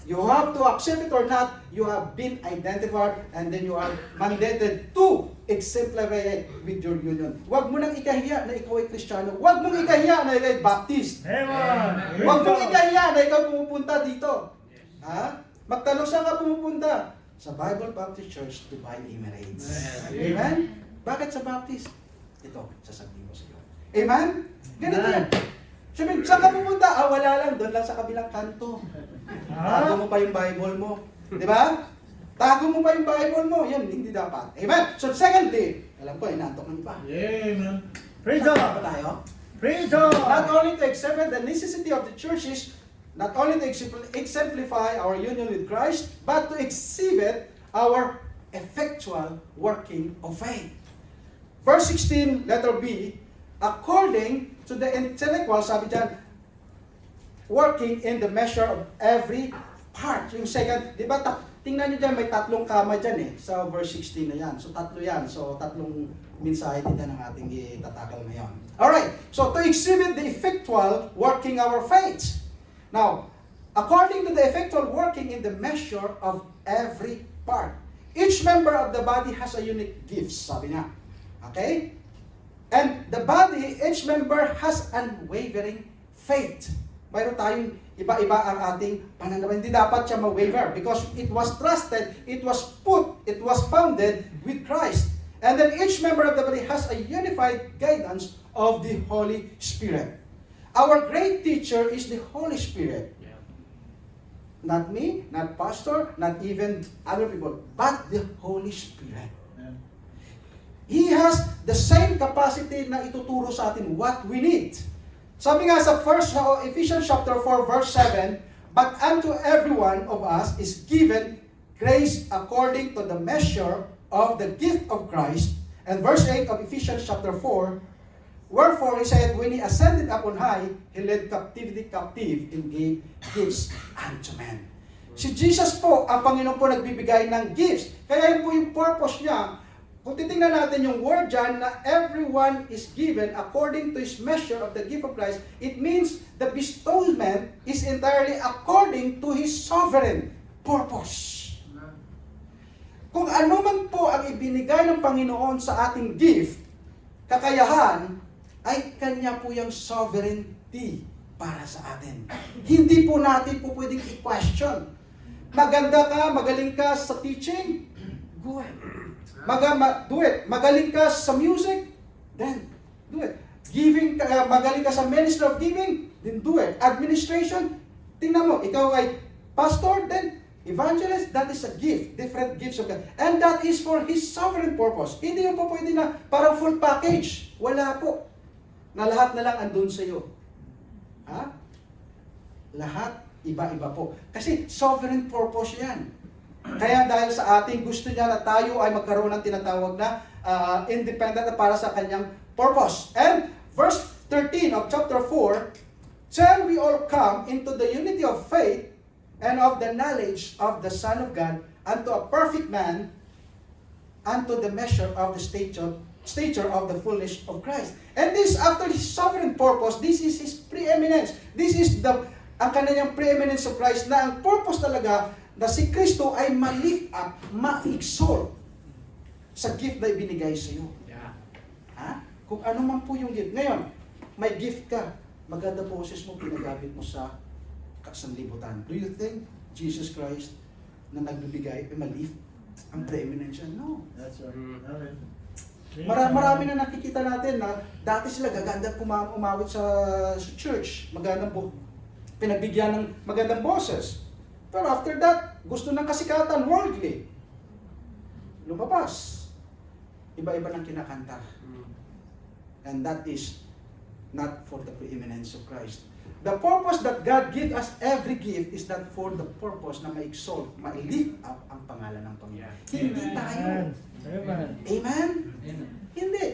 You have to accept it or not, you have been identified and then you are mandated to exemplify it with your union. Huwag mo nang ikahiya na ikaw ay Kristiyano. Huwag mong ikahiya na ikaw ay Baptist. Huwag mong ikahiya na ikaw pumupunta dito. Magtanong saan ka pumupunta? Sa Bible Baptist Church, Dubai Emirates. Amen? Bakit sa Baptist? Ito, sasabihin ko sa iyo. Amen? Ganito yan. Amen. Sabi, saan ka pupunta? Wala lang. Doon lang sa kabilang kanto. Tago mo pa yung Bible mo. Di ba? Tago mo pa yung Bible mo. Yan, hindi dapat. Amen? So, secondly, alam ko, inaantok ng iba. Amen. Praise Ba God. tayo? Praise God. Not only to examine the necessity of the churches, not only to exemplify our union with Christ, but to exhibit our effectual working of faith. Verse 16, letter B, according to the intellectual, sabi dyan, working in the measure of every part. Yung second, di ba, tingnan nyo dyan, may tatlong kama dyan eh, sa verse 16 na yan. So, tatlo yan. So, tatlong mensahe din yan ang ating itatakal ngayon. Alright, so to exhibit the effectual working our faith. Now, according to the effectual working in the measure of every part. Each member of the body has a unique gift, sabi niya. Okay? And the body, each member has unwavering faith. Mayroon tayong iba-iba ang ating pananampalataya. Hindi dapat siya ma-waver because it was trusted, it was founded with Christ. And then each member of the body has a unified guidance of the Holy Spirit. Our great teacher is the Holy Spirit. Yeah. Not me, not pastor, not even other people, but the Holy Spirit. He has the same capacity na ituturo sa atin what we need. Sabi nga sa Ephesians chapter 4 verse 7, but unto every one of us is given grace according to the measure of the gift of Christ. And verse 8 of Ephesians chapter 4, wherefore he said, when he ascended up on high, he led captivity captive and gave gifts unto men. Si Jesus po, ang Panginoon po nagbibigay ng gifts. Kaya yun po yung purpose niya. Kung titingnan natin yung word dyan na everyone is given according to his measure of the gift of Christ, it means the bestowment is entirely according to his sovereign purpose. Kung ano man po ang ibinigay ng Panginoon sa ating gift, kakayahan, ay Kanya po yung sovereignty para sa atin. Hindi po natin po pwedeng i-question. Maganda ka, magaling ka sa teaching, go ahead. Do it. Magaling ka sa music, then do it. Magaling ka sa ministry of giving, then do it. Administration, tingnan mo, ikaw ay pastor, then evangelist, that is a gift, different gifts of God. And that is for His sovereign purpose. Hindi yung po pwede na parang full package. Wala po. Na lahat na lang andun sa iyo. Ha? Lahat, iba-iba po. Kasi sovereign purpose yan. Kaya dahil sa ating gusto niya na tayo ay magkaroon ng tinatawag na independent na para sa kanyang purpose. And verse 13 of chapter 4, till we all come into the unity of faith and of the knowledge of the Son of God, unto a perfect man, unto the measure of the stature of the fullness of Christ. And this, after His sovereign purpose, this is His preeminence. This is ang kanyang preeminence of Christ, na ang purpose talaga na si Kristo ay ma-lift up, ma-exalt sa gift na ibinigay sa iyo. Yeah. Ha? Kung ano man po yung gift. Ngayon, may gift ka, maganda boses mo, pinagamit mo sa sanlibutan. Do you think Jesus Christ na nagbibigay ay ma-lift ang preeminence? No. That's right. Mm. Marami na nakikita natin na dati sila gaganda umawit sa church, magandang pinagbigyan ng magandang boses. Pero after that, gusto ng kasikatan, worldly. Lumabas. Iba-iba ng kinakanta. And that is not for the preeminence of Christ. The purpose that God gives us every gift is not for the purpose na ma-exalt, ma-lift up ang pangalan ng Panginoon. Hindi tayo. Amen. Amen? Hindi.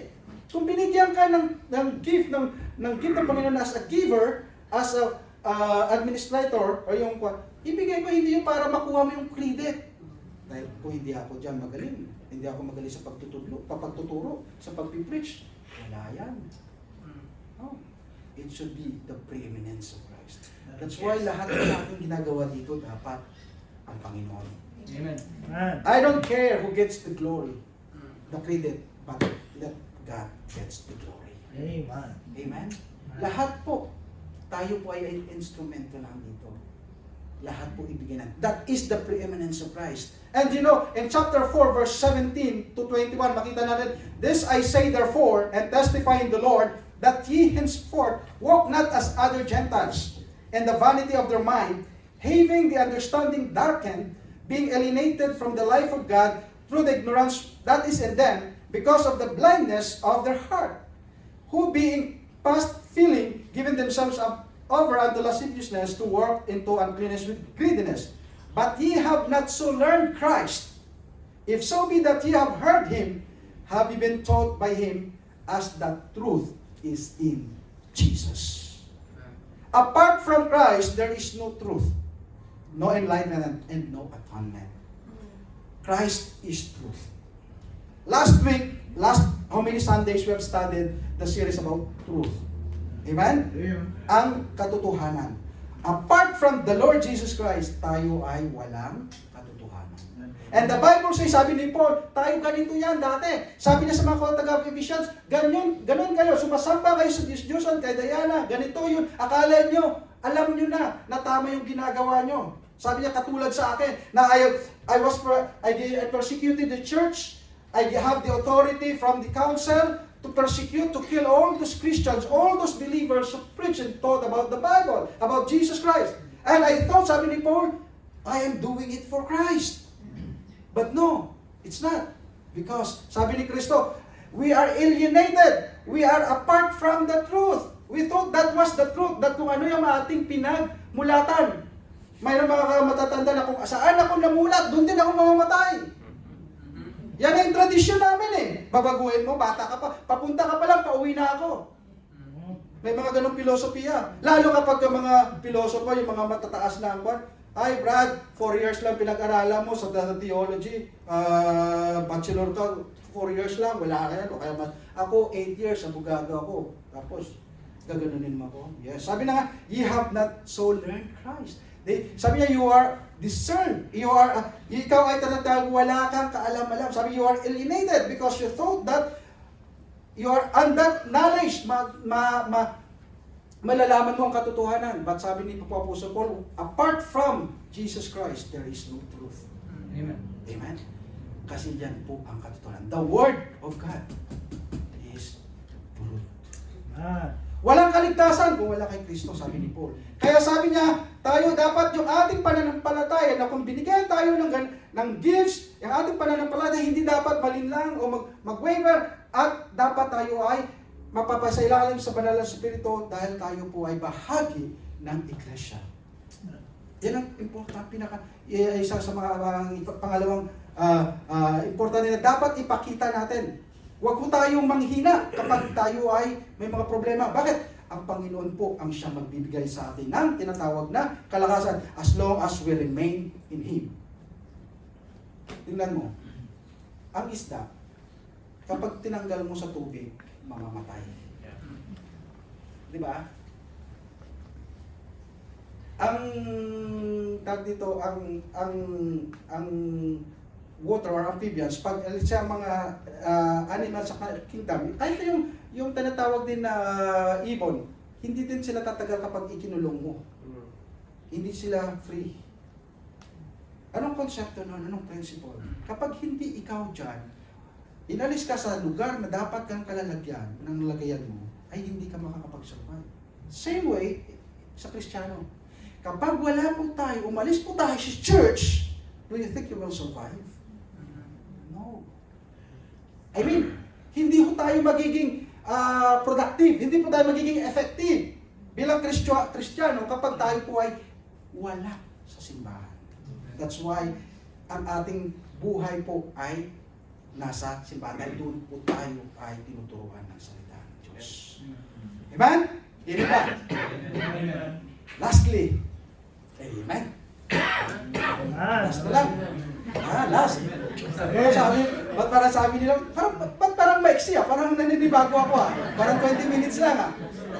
Kung binigyan ka ng gift ng gift ng Panginoon as a giver, as a administrator, o yung ibigay mo hindi yung para makuha mo yung credit. Dahil kung hindi ako dyan magaling, hindi ako magaling sa pagtuturo, sa pagpipreach, wala yan. No. It should be the preeminence of Christ. That's why lahat ng ating ginagawa dito dapat ang Panginoon. Amen. Amen. I don't care who gets the glory, the credit, but let God gets the glory. Amen. Amen? Lahat po, tayo po ay instrumento lang dito. Lahat po ibigay natin. That is the preeminence of Christ. And you know, in chapter 4, verse 17 to 21, makita natin, this I say therefore, and testify in the Lord, that ye henceforth walk not as other Gentiles, in the vanity of their mind, having the understanding darkened, being alienated from the life of God through the ignorance that is in them, because of the blindness of their heart, who being past feeling, given themselves up over unto lasciviousness to work into uncleanness with greediness. But ye have not so learned Christ. If so be that ye have heard him, have ye been taught by him, as that truth is in Jesus. Apart from Christ, there is no truth, no enlightenment, and no atonement. Christ is truth. Last how many Sundays we have studied the series about truth? Amen? Ang katotohanan. Apart from the Lord Jesus Christ, tayo ay walang katotohanan. And the Bible says, sabi ni Paul, tayo ganito yan dati. Sabi niya sa mga taga-Ephesians, ganun kayo, sumasamba kayo sa Diyos-Diyosan, kay Diana, ganito yun. Akala nyo, alam nyo na tama yung ginagawa nyo. Sabi niya, katulad sa akin, na I persecuted the church, I have the authority from the council to persecute, to kill all those Christians, all those believers who preach and taught about the Bible, about Jesus Christ. And I thought, sabi ni Paul, I am doing it for Christ. But no, it's not. Because, sabi ni Kristo, we are alienated. We are apart from the truth. We thought that was the truth, that kung ano yung ating pinagmulatan. Mayroon mga matatanda na kung saan ako namulat, doon din ako mamamatay. Yan ang tradisyon namin eh. Babaguhin mo, bata ka pa, papunta ka pa lang, pauwi na ako. May mga ganong filosofiya. Lalo kapag yung mga filosofa, yung mga matataas na angkwan, ay Brad, 4 years lang pinag-aralan mo sa theology, bachelor ka, 4 years lang, wala ka yan. O kaya ako, 8 years, abogado ako. Tapos, gaganunin mo ako. Yes. Sabi na nga, ye have not so learned Christ. Sabi niya, you are discerned. Ikaw ay tinatawag, wala kang kaalam-alam. Sabi, you are alienated because you thought that you are under knowledge. Malalaman mo ang katotohanan. But sabi ni Apostle Paul, apart from Jesus Christ, there is no truth. Amen. Amen? Kasi yan po ang katotohanan. The Word of God is truth. Walang kaligtasan kung wala kay Kristo, sabi ni Paul. Kaya sabi niya, tayo dapat yung ating pananampalataya na kung binigyan tayo ng gifts, yung ating pananampalataya hindi dapat malinlang o mag-waver at dapat tayo ay mapapasailalim sa banal na Espiritu dahil tayo po ay bahagi ng iglesia. Yan ang important, isa sa mga pangalawang importante na dapat ipakita natin. Huwag po tayong manghina kapag tayo ay may mga problema. Bakit? Ang Panginoon po ang siyang magbibigay sa atin ng tinatawag na kalakasan as long as we remain in Him. Tingnan mo, ang isda, kapag tinanggal mo sa tubig, mamamatay. Di ba? Ang tag dito, ang water or amphibians, pag siya mga animals sa kingdom, kahit yung tinatawag din na ibon, hindi din sila tatagal kapag ikinulong mo. Hindi sila free. Anong konsepto nun? Anong principle? Kapag hindi ikaw dyan, inalis ka sa lugar na dapat kang kalalagyan ng lagayan mo, ay hindi ka makakapag-survive. Same way sa Kristiyano. Kapag wala po tayo, umalis po tayo sa church, do you think you will survive? No. I mean, hindi po tayo magiging productive, hindi po tayo magiging effective bilang Kristiyano kapag tayo po ay wala sa simbahan. That's why ang ating buhay po ay nasa simbahan. Dahil doon po tayo ay tinuturuan ng salita ng Diyos. Amen? Hindi ba? Lastly, amen. Last na lang. Last. Ba't parang sabi nila, parang maiksi parang naninibago ako Parang 20 minutes lang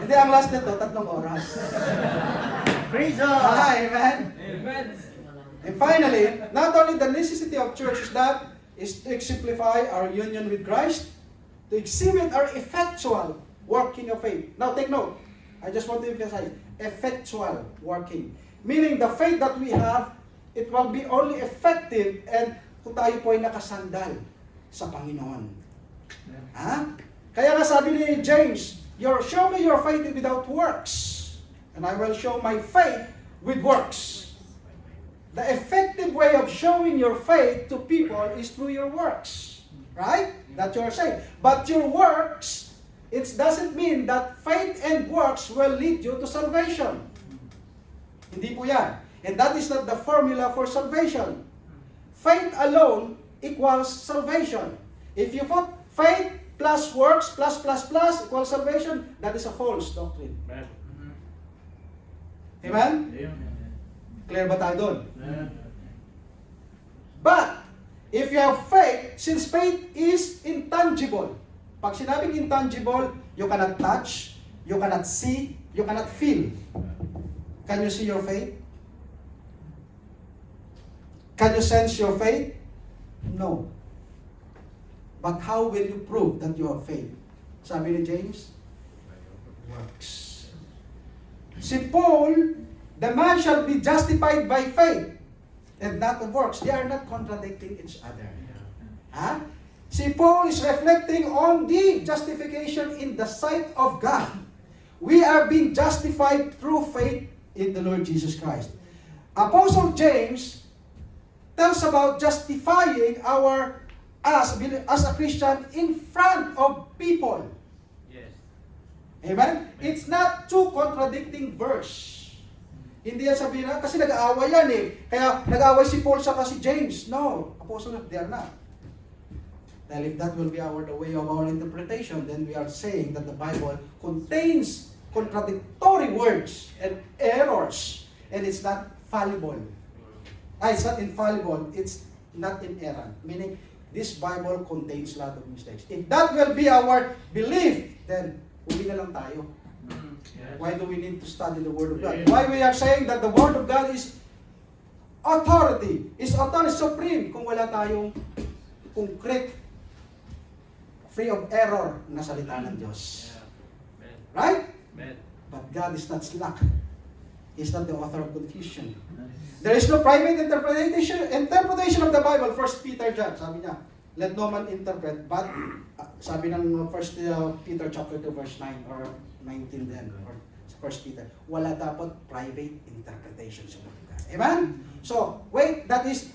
Hindi, ang last nito, 3 oras. Praise God. Amen. And finally, not only the necessity of church is to exemplify our union with Christ, to exhibit our effectual working of faith. Now take note, I just want to emphasize, effectual working. Meaning the faith that we have, it will be only effective and kung tayo po ay nakasandal sa Panginoon. Kaya nga sabi ni James show me your faith without works, and I will show my faith with works. The effective way of showing your faith to people is through your works. Right? That you're saying. But your works, it doesn't mean that faith and works will lead you to salvation. Hindi po yan. And that is not the formula for salvation. Faith alone equals salvation. If you put faith plus works plus equals salvation, that is a false doctrine. Amen? Clear ba tayo doon? But, if you have faith, since faith is intangible, pag sinabing intangible, you cannot touch, you cannot see, you cannot feel. Can you see your faith? Can you sense your faith? No. But how will you prove that you have faith? Sabi ni James, works. Si Paul, the man shall be justified by faith and not of works. They are not contradicting each other. Huh? Si Paul is reflecting on the justification in the sight of God. We are being justified through faith in the Lord Jesus Christ. Apostle James tells about justifying us as a Christian in front of people. Yes. Amen? It's not two contradicting verse. Hindi yan sabihin na, kasi nag-aaway yan eh. Kaya nag-aaway si Paul sa si James. No, Apostle, they are not. Well, if that will be the way of our interpretation, then we are saying that the Bible contains contradictory words and errors. And it's not fallible. It's not infallible. It's not inerrant. Meaning, this Bible contains a lot of mistakes. If that will be our belief, then uli na lang tayo. Why do we need to study the Word of God? Why we are saying that the Word of God is authority, supreme, kung wala tayong concrete, free of error na salita ng Diyos. Right? But God is not slack. He's not the author of confusion. There is no private interpretation of the Bible. 1 Peter dyan, sabi niya, let no man interpret, but sabi ng 1 Peter chapter 2 verse 9 or 19 then, or 1 Peter, wala dapat private interpretation sa Word of God. Amen? So, wait, that is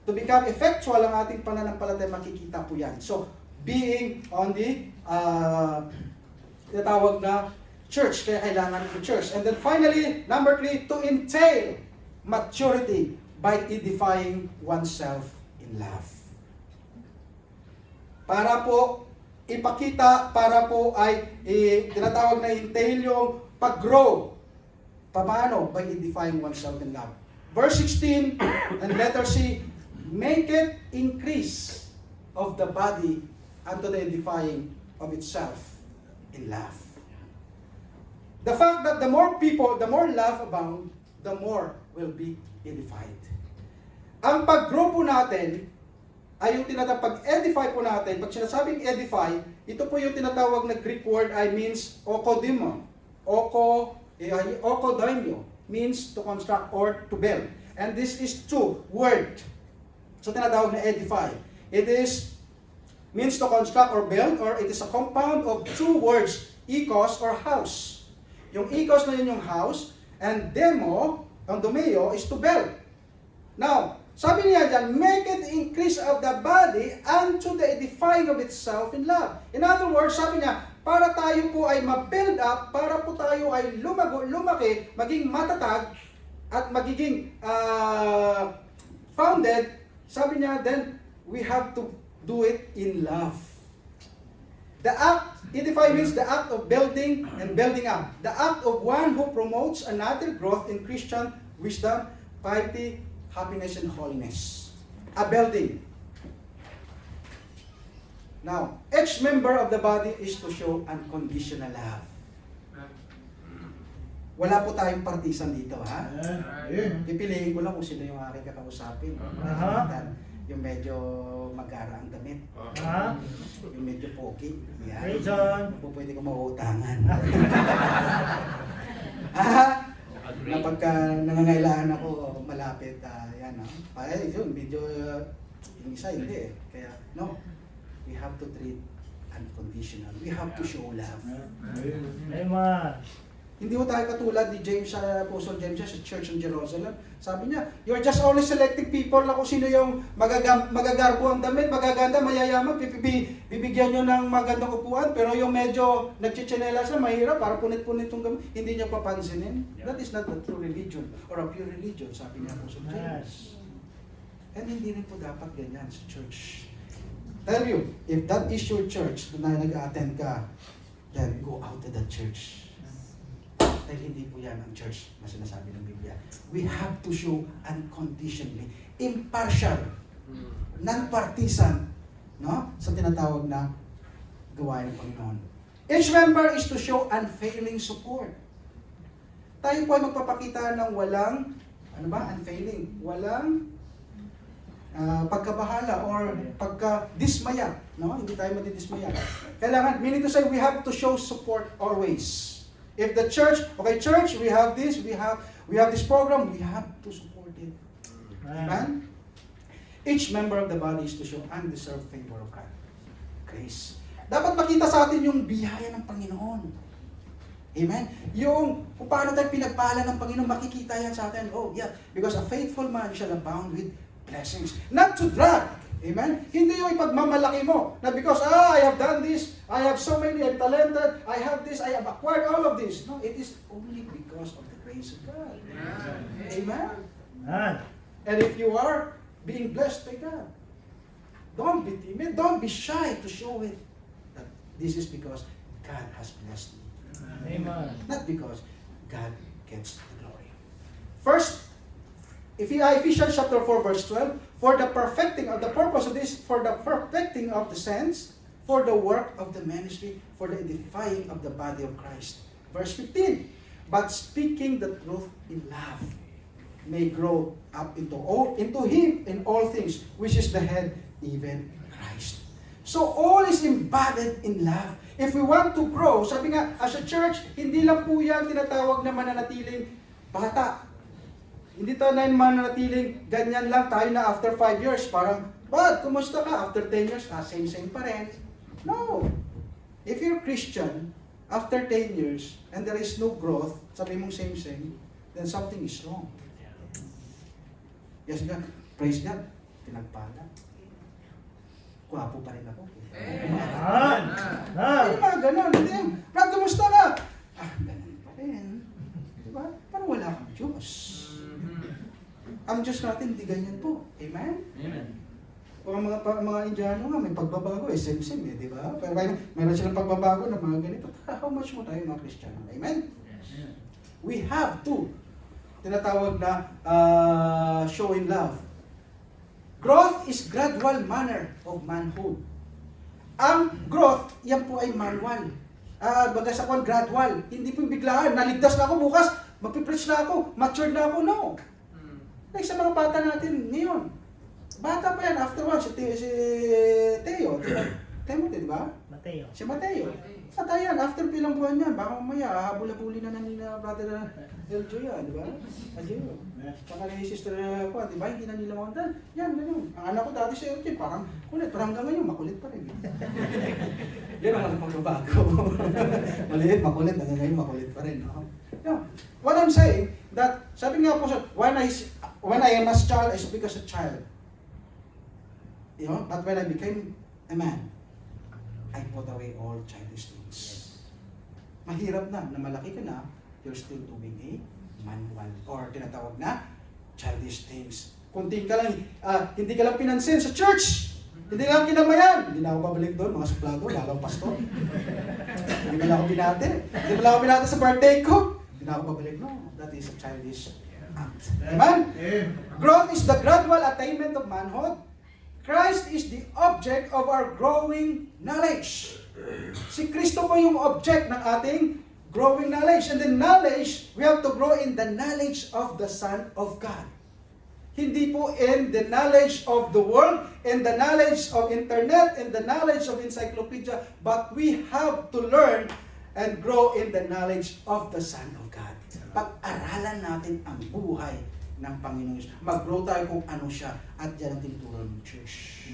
to become effectual ang ating pananampalataya, makikita po yan. So, being on the tinatawag na church, kaya kailangan ng church. And then finally, number 3, to entail maturity by edifying oneself in love. Para po ipakita, para po ay tinatawag na entail yung pag-grow. Paano? By edifying oneself in love. Verse 16 and letter C, make it increase of the body unto the edifying of itself in love. The fact that the more people, the more love abound, the more will be edified. Ang pag-grow po natin ay yung tinatawag, pag-edify po natin, pag sinasabing edify, ito po yung tinatawag na Greek word ay means okodimo. Okodaimyo means to construct or to build. And this is two word. So tinatawag na edify. It is means to construct or build, or it is a compound of two words, ikos or house. Yung ikos na yun yung house, and demo, ang domeo, is to build. Now, sabi niya dyan, make it increase of the body unto the edifying of itself in love. In other words, sabi niya, para tayo po ay ma-build up, para po tayo ay lumaki, maging matatag, at magiging founded, sabi niya, then we have to do it in love. The act, edify means the act of building and building up. The act of one who promotes a natural growth in Christian wisdom, piety, happiness, and holiness. A building. Now, each member of the body is to show unconditional love. Wala po tayong partisan dito, ha? Pipiliin ko lang kung sino yung aking kakausapin. Yung medyo magara ang damit. Yung medyo pogi. Yan. Kung pwede ko mauutangan. Na pagka nangangailangan ako malapit, yan, yun, medyo, yung isa hindi eh. Kaya, no, we have to treat unconditional. We have to show love. Amen. Hindi ko tayo katulad ni James, Apostle James sa Church in Jerusalem. Sabi niya, you're just only selecting people na kung sino yung magagarbo ang damit, magaganda, mayayaman, bibigyan nyo ng magandang upuan, pero yung medyo nagchichinelas na mahirap, para punit-punit yung gamit, hindi niya papansinin. That is not a true religion or a pure religion, sabi niya Apostle James. And hindi rin po dapat ganyan sa church. Tell you, if that is your church na nag-attend ka, then go out to that church. Dahil hindi po yan ang church na sinasabi ng Biblia. We have to show unconditionally, impartial, non-partisan, no? Sa tinatawag na gawain ng Panginoon. Each member is to show unfailing support. Tayo po ay magpapakita ng walang, unfailing, walang pagkabahala or pagka-dismaya, no? Hindi tayo madidismaya. Kailangan, meaning to say, we have to show support always. If the church, church, we have this, we have this program, we have to support it. Amen? Each member of the body is to show undeserved favor of God. Grace. Dapat makita sa atin yung biyaya ng Panginoon. Amen? Yung kung paano tayo pinagpala ng Panginoon, makikita yan sa atin. Oh, yeah. Because a faithful man shall abound with blessings. Not to brag. Amen? Hindi yung ipagmamalaki mo na because, I have done this, I have so many, I'm talented, I have this, I have acquired all of this. No, it is only because of the grace of God. Amen? Amen. And if you are being blessed by God, don't be timid, don't be shy to show it. That this is because God has blessed me. Amen. Not because God gets the glory. First, Ephesians chapter 4 verse 12, for the perfecting of the purpose of this, for the perfecting of the saints, for the work of the ministry, for the edifying of the body of Christ. Verse 15, but speaking the truth in love, may grow up into Him in all things, which is the head, even Christ. So all is embodied in love. If we want to grow, sabi nga, as a church, hindi lang po yan tinatawag na mananatiling bata. Hindi tayo na mananatiling ganyan lang tayo na after 5 years, parang, but, kumusta ka? After 10 years, same pa rin. No. If you're Christian, after 10 years, and there is no growth, sabi mong same, then something is wrong. Yes, God. Praise God. Pinagpala. Kuwapo pa rin ako. Amen. Hindi mga ganon. Hindi yan. Brad, kumusta ka? Ganon pa rin. Diba? Parang wala kang Diyos. Ang Diyos natin, hindi ganyan po. Amen? Amen. O ang mga Indiano nga, may pagbabago, same, di ba? Pero mayroon silang pagbabago ng mga ganito. How much mo tayo mga Kristiyano? Amen? We have to. Tinatawag na showing love. Growth is gradual manner of manhood. Ang growth, yan po ay manual. Baga sa kwan, gradual. Hindi po biglaan. Naligtas na ako bukas, magpipreach na ako, matured na ako. No. Like sa mga bata natin ngayon. Bata pa yan, after one, si Teo. Timothy, di ba? Mateo. Si Mateo. Bata yan, after pilang buwan yan, baka mamaya, habula-huli na nila brother na Eljo yan, di ba? Eljo. Saka ni sister ko, di ba? Hindi na nila makundan. Yan, ganyan. Ang anak ko dati si Eljo, parang kulit. Parang hanggang ngayon, makulit pa rin. Yan ang pagbabago. Maliit, makulit. Hanggang ngayon, makulit pa rin. No? Yeah. What I'm saying, that, sabi nga po, when I am a child, I speak as a child. You know, but when I became a man, I put away all childish things. Mahirap na malaki ka na, you're still doing a manual or tinatawag na childish things. Kunti ka lang, hindi ka lang pinansin sa church. Hindi lang kinamayan. Hindi na ako babalik doon, mga suplado, lalaw pastor. Hindi mo lang ako binate. Hindi mo lang ako binate sa birthday ko. Hindi na ako babalik. No, that is a childish act. Amen? Growth is the gradual attainment of manhood. Christ is the object of our growing knowledge. Si Kristo po yung object ng ating growing knowledge. And the knowledge, we have to grow in the knowledge of the Son of God. Hindi po in the knowledge of the world, in the knowledge of internet, in the knowledge of encyclopedia, but we have to learn and grow in the knowledge of the Son of God. Pag-aralan natin ang buhay ng Panginoon. Mag-grow tayo kung ano siya at yan ang tinuturo ng church.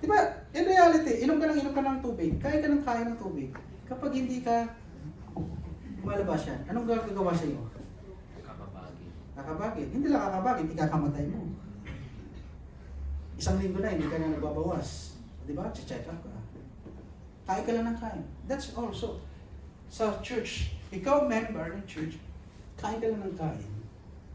Di ba, in reality, inom ka ng tubig, kaya ng tubig. Kapag hindi ka lumalabas yan, anong gagawa sa iyo? Kakabagin. Kakabagin. Hindi lang kakabagin, ikakamatay mo. Isang linggo na, hindi ka na nagbabawas. Di ba? Check up ka. Kain ka lang ng kain. That's also. Sa church, ikaw member ng church, kain ka lang ng kain.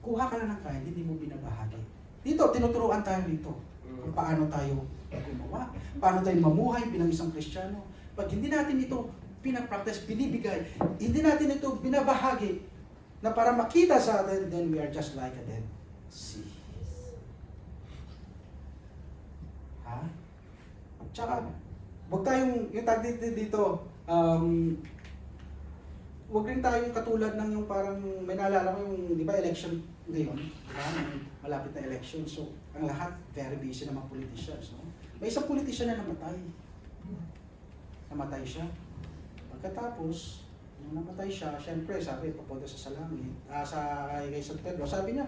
Kuha ka lang ng kain, hindi mo binabahagi. Dito, tinuturuan tayo dito. Kung paano tayo gumawa, paano tayo mamuhay bilang isang Kristiyano. Pag hindi natin ito pinapractice, binibigay, hindi natin ito binabahagi, na para makita sa atin, then we are just like a dead sea. Ha? Tsaka, huwag tayong, yung tag dito, huwag rin tayong katulad ng yung parang, may naalala ko yung, di ba, election ngayon, diba? Malapit na election, so, ang lahat, very busy ng mga politicians, no? May isang politician na namatay. Namatay siya. Pagkatapos, nung namatay siya, syempre, sabi, papunta sa langit, sa kay San Pedro, sabi niya,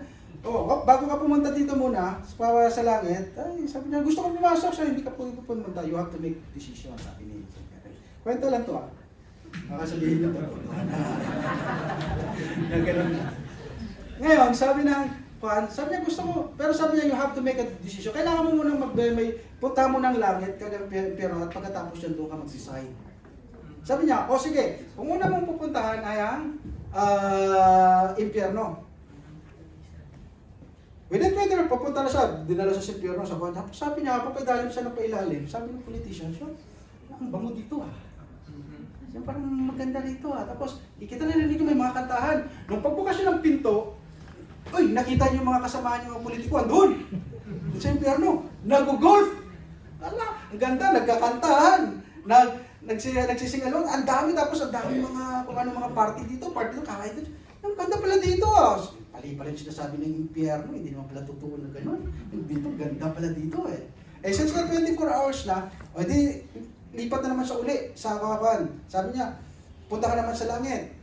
bago ka pumunta dito muna, sa langit, ay, sabi niya, gusto ko pumasok siya, hindi ka pumunta, you have to make decision, sabi ni San Pedro. Kwento lang to, baka sabihin niyo to. Na ganun na. Ngayon, sabi niya gusto mo, pero sabi niya, you have to make a decision. Kailangan mo munang punta mo ng langit, pero at pagkatapos yan, doon ka mag-decide. Sabi niya, sige, kung una mong pupuntahan ay ang impyerno. Within 20 minutes, papunta na siya, dinala siya sa impyerno, sabi niya, papailalim siya ng pailalim. Sabi ng politician, ang bango dito Yan parang maganda rito Tapos, ikita na rin may mga kantahan. Nung pagbukas siya ng pinto, nakita niyo yung mga kasamahan niyo mga politiko, andun! Sa impyerno, nag-golf! Ang ganda, nagkakantahan, nagsisingalon, ang dami, tapos ang dami mga, kung ano mga party dito, kakain dito. Ang ganda pala dito Pali-pali yung sinasabi ng impyerno, hindi naman pala totoo na gano'n. Dito, ganda pala dito since 24 hours na, di, lipat na naman siya uli sa kawakan. Sabi niya, punta ka naman sa langit.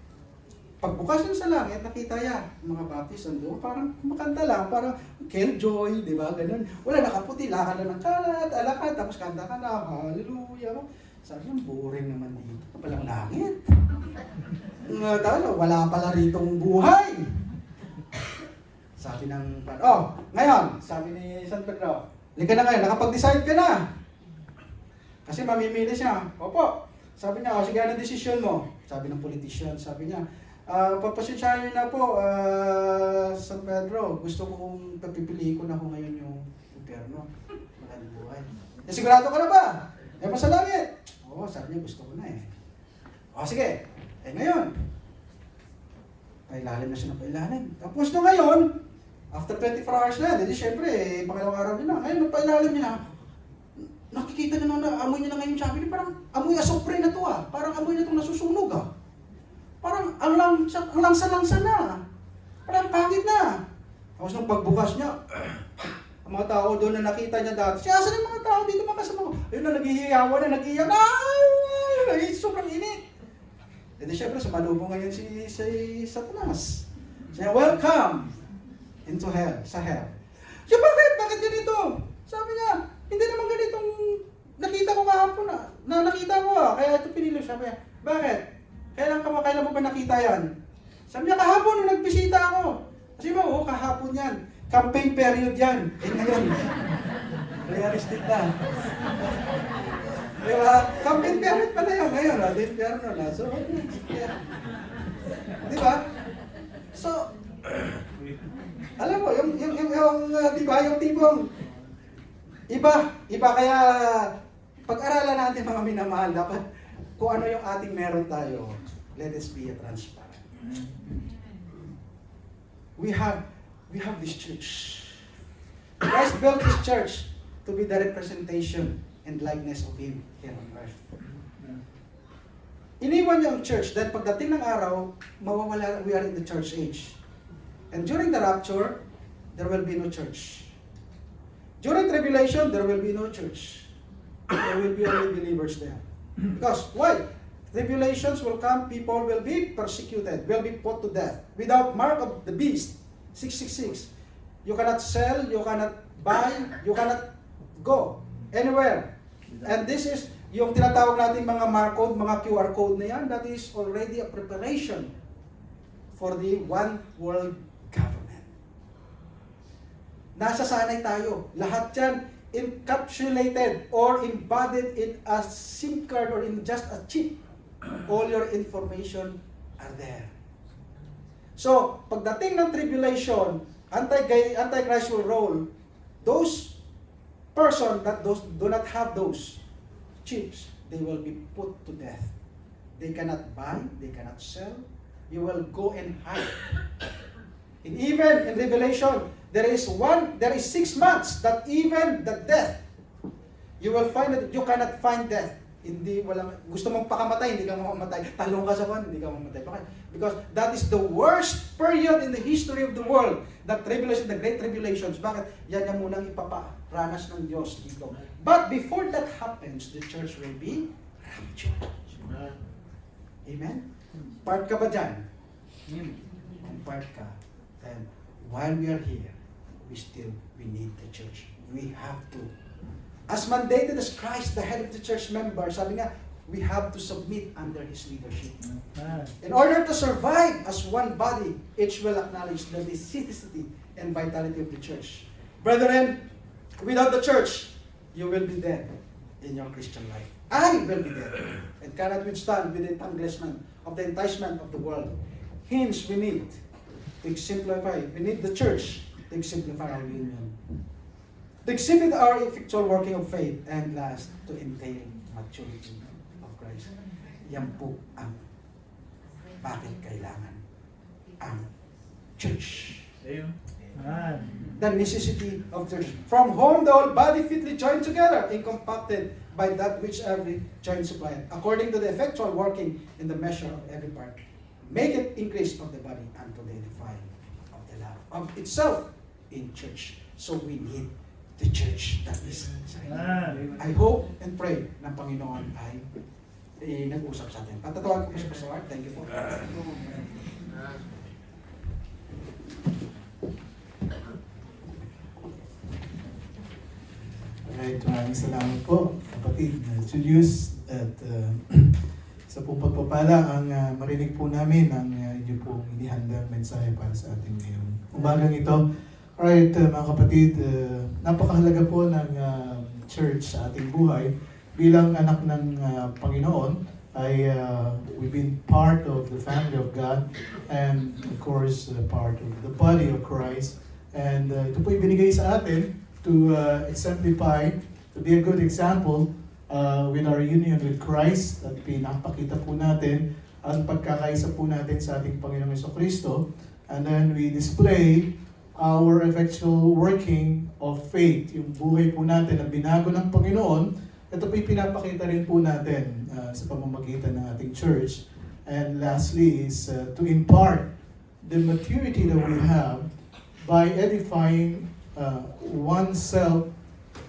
Pagbukas niya sa langit, nakita niya, mga baptist doon, parang kumakanta lang, parang killjoy, di ba, ganun. Wala, nakaputi, lakad lang ng kalat, alakad, tapos kanta ka na, hallelujah. Sabi niya, boring naman dito, palang langit. Wala pala ritong buhay. Sabi ng, ngayon, sabi ni San Pedro, halika na ngayon, nakapag-decide ka na. Kasi mamimili siya. Opo. Sabi niya, sige, anong desisyon mo? Sabi ng politician, sabi niya, papasensyahan niyo na po, San Pedro, gusto ko kung papipiliin ko na ako ngayon yung impyerno. Magaling buhay. Sigurado ka na ba? Masalangit. Oo, sabi niya, gusto ko na sige. Ngayon, pailalim na siya ng pailalim. Tapos na ngayon, after 24 hours na, hindi syempre, pangalawang araw niya na. Ngayon, pailalim niya na, nakikita niya na, amoy niya na ngayon, sabi niya, parang amoy asopre na to Parang amoy na itong nasusunog Parang ang langsa-langsa na. Parang pangit na. Tapos nung pagbukas niya, ang mga tao doon na nakita niya dati, asan yung mga tao dito makasama ko? Ayun na, naghihiyawan na, nag-iyak na, sobrang init. E di syempre, sumalubong ngayon si Satanas. Siya, welcome into hell, sa hell. Siya, bakit ganito? Sabi niya, hindi naman ganitong nakita ko kahapon na nakita ko kaya ito pinili. Sabi niya, bakit? Kailan mo ba nakita yan? Sabi niya, kahapon nung nagbisita ako. Kasi kahapon yan. Campaign period yan. Ngayon, realistic na. Diba? Campaign period pala yan ngayon. Impyerno na. So, diba? So, alam mo, diba, yung tipong, iba kaya, pag-aralan natin mga minamahal, dapat, kung ano yung ating meron tayo, let us be transparent. We have this church. Christ built His church to be the representation and likeness of Him here on earth. Iniwan niya ang church dahil pagdating ng araw, mawawala, we are in the church age. And during the rapture, there will be no church. During tribulation, there will be no church. There will be only believers there. Because, why? Tribulations will come, people will be persecuted, will be put to death. Without mark of the beast, 666. You cannot sell, you cannot buy, you cannot go anywhere. And this is yung tinatawag natin mga barcode, mga QR code na yan, that is already a preparation for the one world government. Nasasanay tayo. Lahat yan encapsulated or embodied in a SIM card or in just a chip. All your information are there. So, pagdating ng tribulation, Antichrist will roll. Those person that do not have those chips, they will be put to death. They cannot buy, they cannot sell. You will go and hide. And even in Revelation, there is 6 months that even the death, you will find that you cannot find death. Hindi, gusto mong pakamatay, hindi ka mamamatay. Talong ka sa kwan, hindi ka mamamatay. Bakit? Because that is the worst period in the history of the world. The tribulation, the great tribulations. Bakit? Yan yung munang ipaparanas ng Diyos dito. But before that happens, the church will be raptured. Amen? Part ka ba dyan? Kung part ka, then while we are here, we need the church. We have to. As mandated as Christ, the head of the church member, sabi nga, we have to submit under His leadership. In order to survive as one body, each will acknowledge the necessity and vitality of the church. Brethren, without the church, you will be dead in your Christian life. I will be dead and cannot withstand with the enticement of the world. Hence, we need to exemplify. We need the church to exemplify our union. To exhibit our effectual working of faith, and last, to entail maturity of Christ. Yan po ang bakit kailangan ang church. The necessity of church. From whom the whole body fitly joined together and compacted by that which every joint supplieth, according to the effectual working in the measure of every part. Make it increase of the body unto the edifying of the love of itself in church. So we need the church that is I hope and pray na Panginoon ay nag-usap sa atin. Patatawagan ko po si Pastor Art. Thank you po. Alright, maraming salamat po, kapatid Julius, at sa pong pagpapala ang marinig po namin ang inyo pong inihandang mensahe para sa ating ngayong umagang ito. Alright, mga kapatid, napakahalaga po ng church sa ating buhay. Bilang anak ng Panginoon, ay we've been part of the family of God and of course part of the body of Christ. And ito po ibinigay sa atin to exemplify, to be a good example with our union with Christ, at pinapakita po natin ang pagkakaisa po natin sa ating Panginoong Jesucristo. And then we display our effectual working of faith, yung buhay po natin na binago ng Panginoon. Ito po pinapakita rin po natin sa pamamagitan ng ating church. And lastly is to impart the maturity that we have by edifying oneself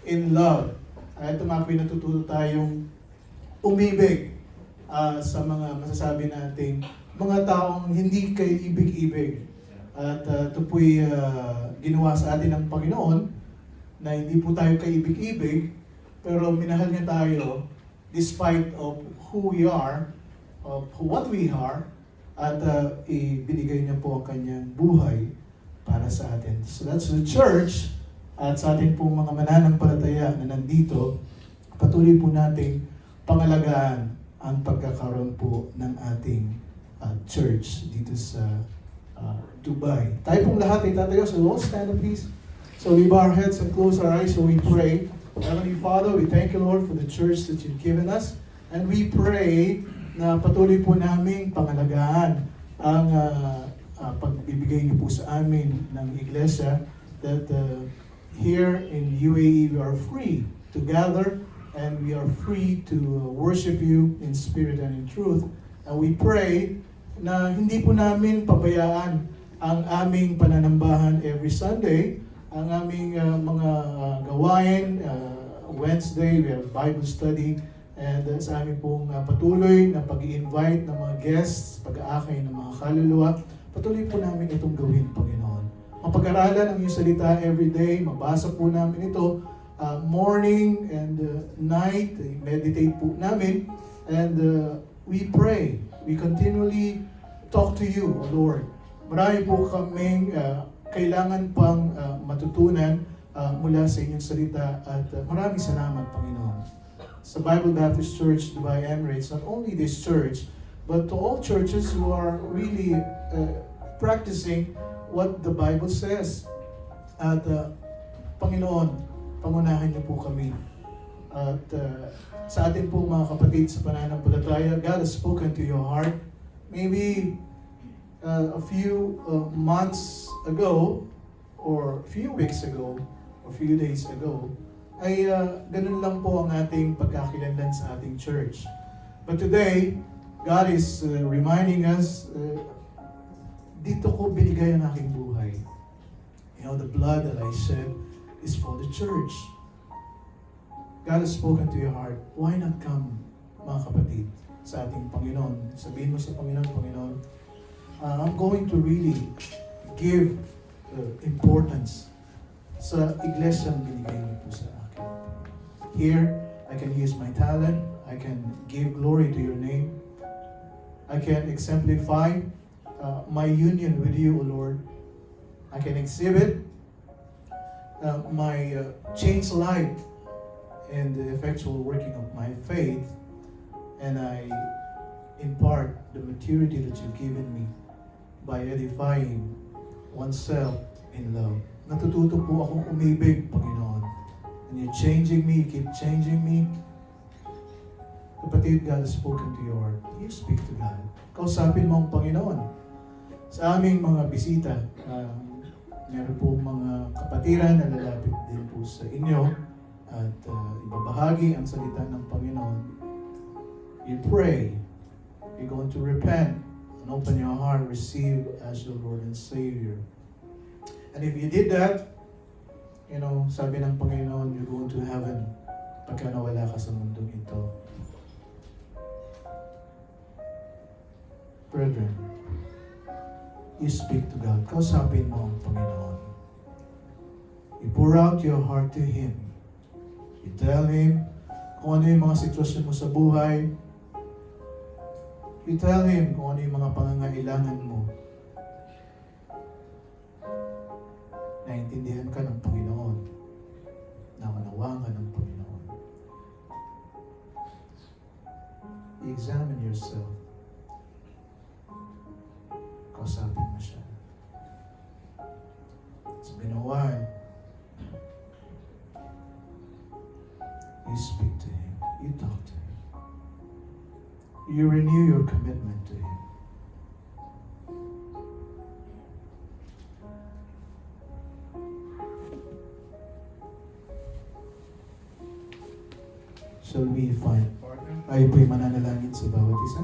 in love. Ito nga po yung natututo tayong umibig sa mga masasabi nating mga taong hindi kayo ibig-ibig. At ito po'y ginawa sa atin ng Panginoon na hindi po tayo kaibig-ibig, pero minahal niya tayo despite of who we are, of what we are, at ibinigay niya po ang kanyang buhay para sa atin. So that's the church, at sa atin pong mga mananampalataya na nandito, patuloy po nating pangalagaan ang pagkakaroon po ng ating church dito sa Dubai. Tayo pong lahat ay tatayo, so let's stand up please. So we bow our heads and close our eyes so we pray. Heavenly Father, we thank you Lord for the church that you've given us, and we pray na patuloy po naming pangalagaan ang pagbibigay niyo po sa amin ng iglesia, that here in UAE we are free to gather and we are free to worship you in spirit and in truth. And we pray na hindi po namin pabayaan ang aming pananambahan every Sunday, ang aming mga gawain. Wednesday, we have Bible study, and sa aming pong patuloy na pag-i-invite ng mga guests, pag-aakay ng mga kaluluwa, patuloy po namin itong gawin, Panginoon. Mapag-aralan ang iyong salita every day, mabasa po namin ito morning and night. Meditate po namin. And we pray. We continually talk to you, O Lord. Marami po kaming kailangan pang matutunan mula sa inyong salita at maraming salamat, Panginoon. Sa Bible Baptist Church Dubai Emirates, not only this church, but to all churches who are really practicing what the Bible says. At Panginoon, pangunahan niyo po kami. At sa atin po mga kapatid sa pananampalataya, God has spoken to your heart. Maybe a few months ago, or a few weeks ago, or a few days ago, ay ganun lang po ang ating pagkakilanlan sa ating church. But today, God is reminding us, dito ko binigay ang aking buhay. You know, the blood that I shed is for the church. God has spoken to your heart. Why not come, mga kapatid, sa ating Panginoon? Sabihin mo sa Panginoon, Panginoon, I'm going to really give importance sa iglesia ang binigay niyo po sa akin. Here, I can use my talent. I can give glory to your name. I can exemplify my union with you, O Lord. I can exhibit my changed life and the effectual working of my faith, and I impart the maturity that you've given me by edifying oneself in love. Natututo po akong umibig, Panginoon. And you're changing me, you keep changing me. Kapatid, God has spoken to your heart. You speak to God. Kausapin mo ang Panginoon. Sa aming mga bisita, meron po mga kapatiran na lalapit din po sa inyo at ibabahagi ang salita ng Panginoon. You pray. You're going to repent and open your heart, receive as your Lord and Savior. And if you did that, you know, sabi ng Panginoon, you're going to heaven pagka nawala ka sa mundong ito. Brethren, you speak to God. Kausapin mo ang Panginoon. You pour out your heart to Him. You tell Him kung ano yung mga sitwasyon mo sa buhay. You tell Him kung ano yung mga pangangailangan mo. Naintindihan ka ng Panginoon. Naunawaan ka ng Panginoon. I-examine yourself. Kausapin mo siya. It's been a while. You speak to Him. You talk to Him. You renew your commitment to Him. Shall we find? Ay po'y mananalangin sa bawat isa.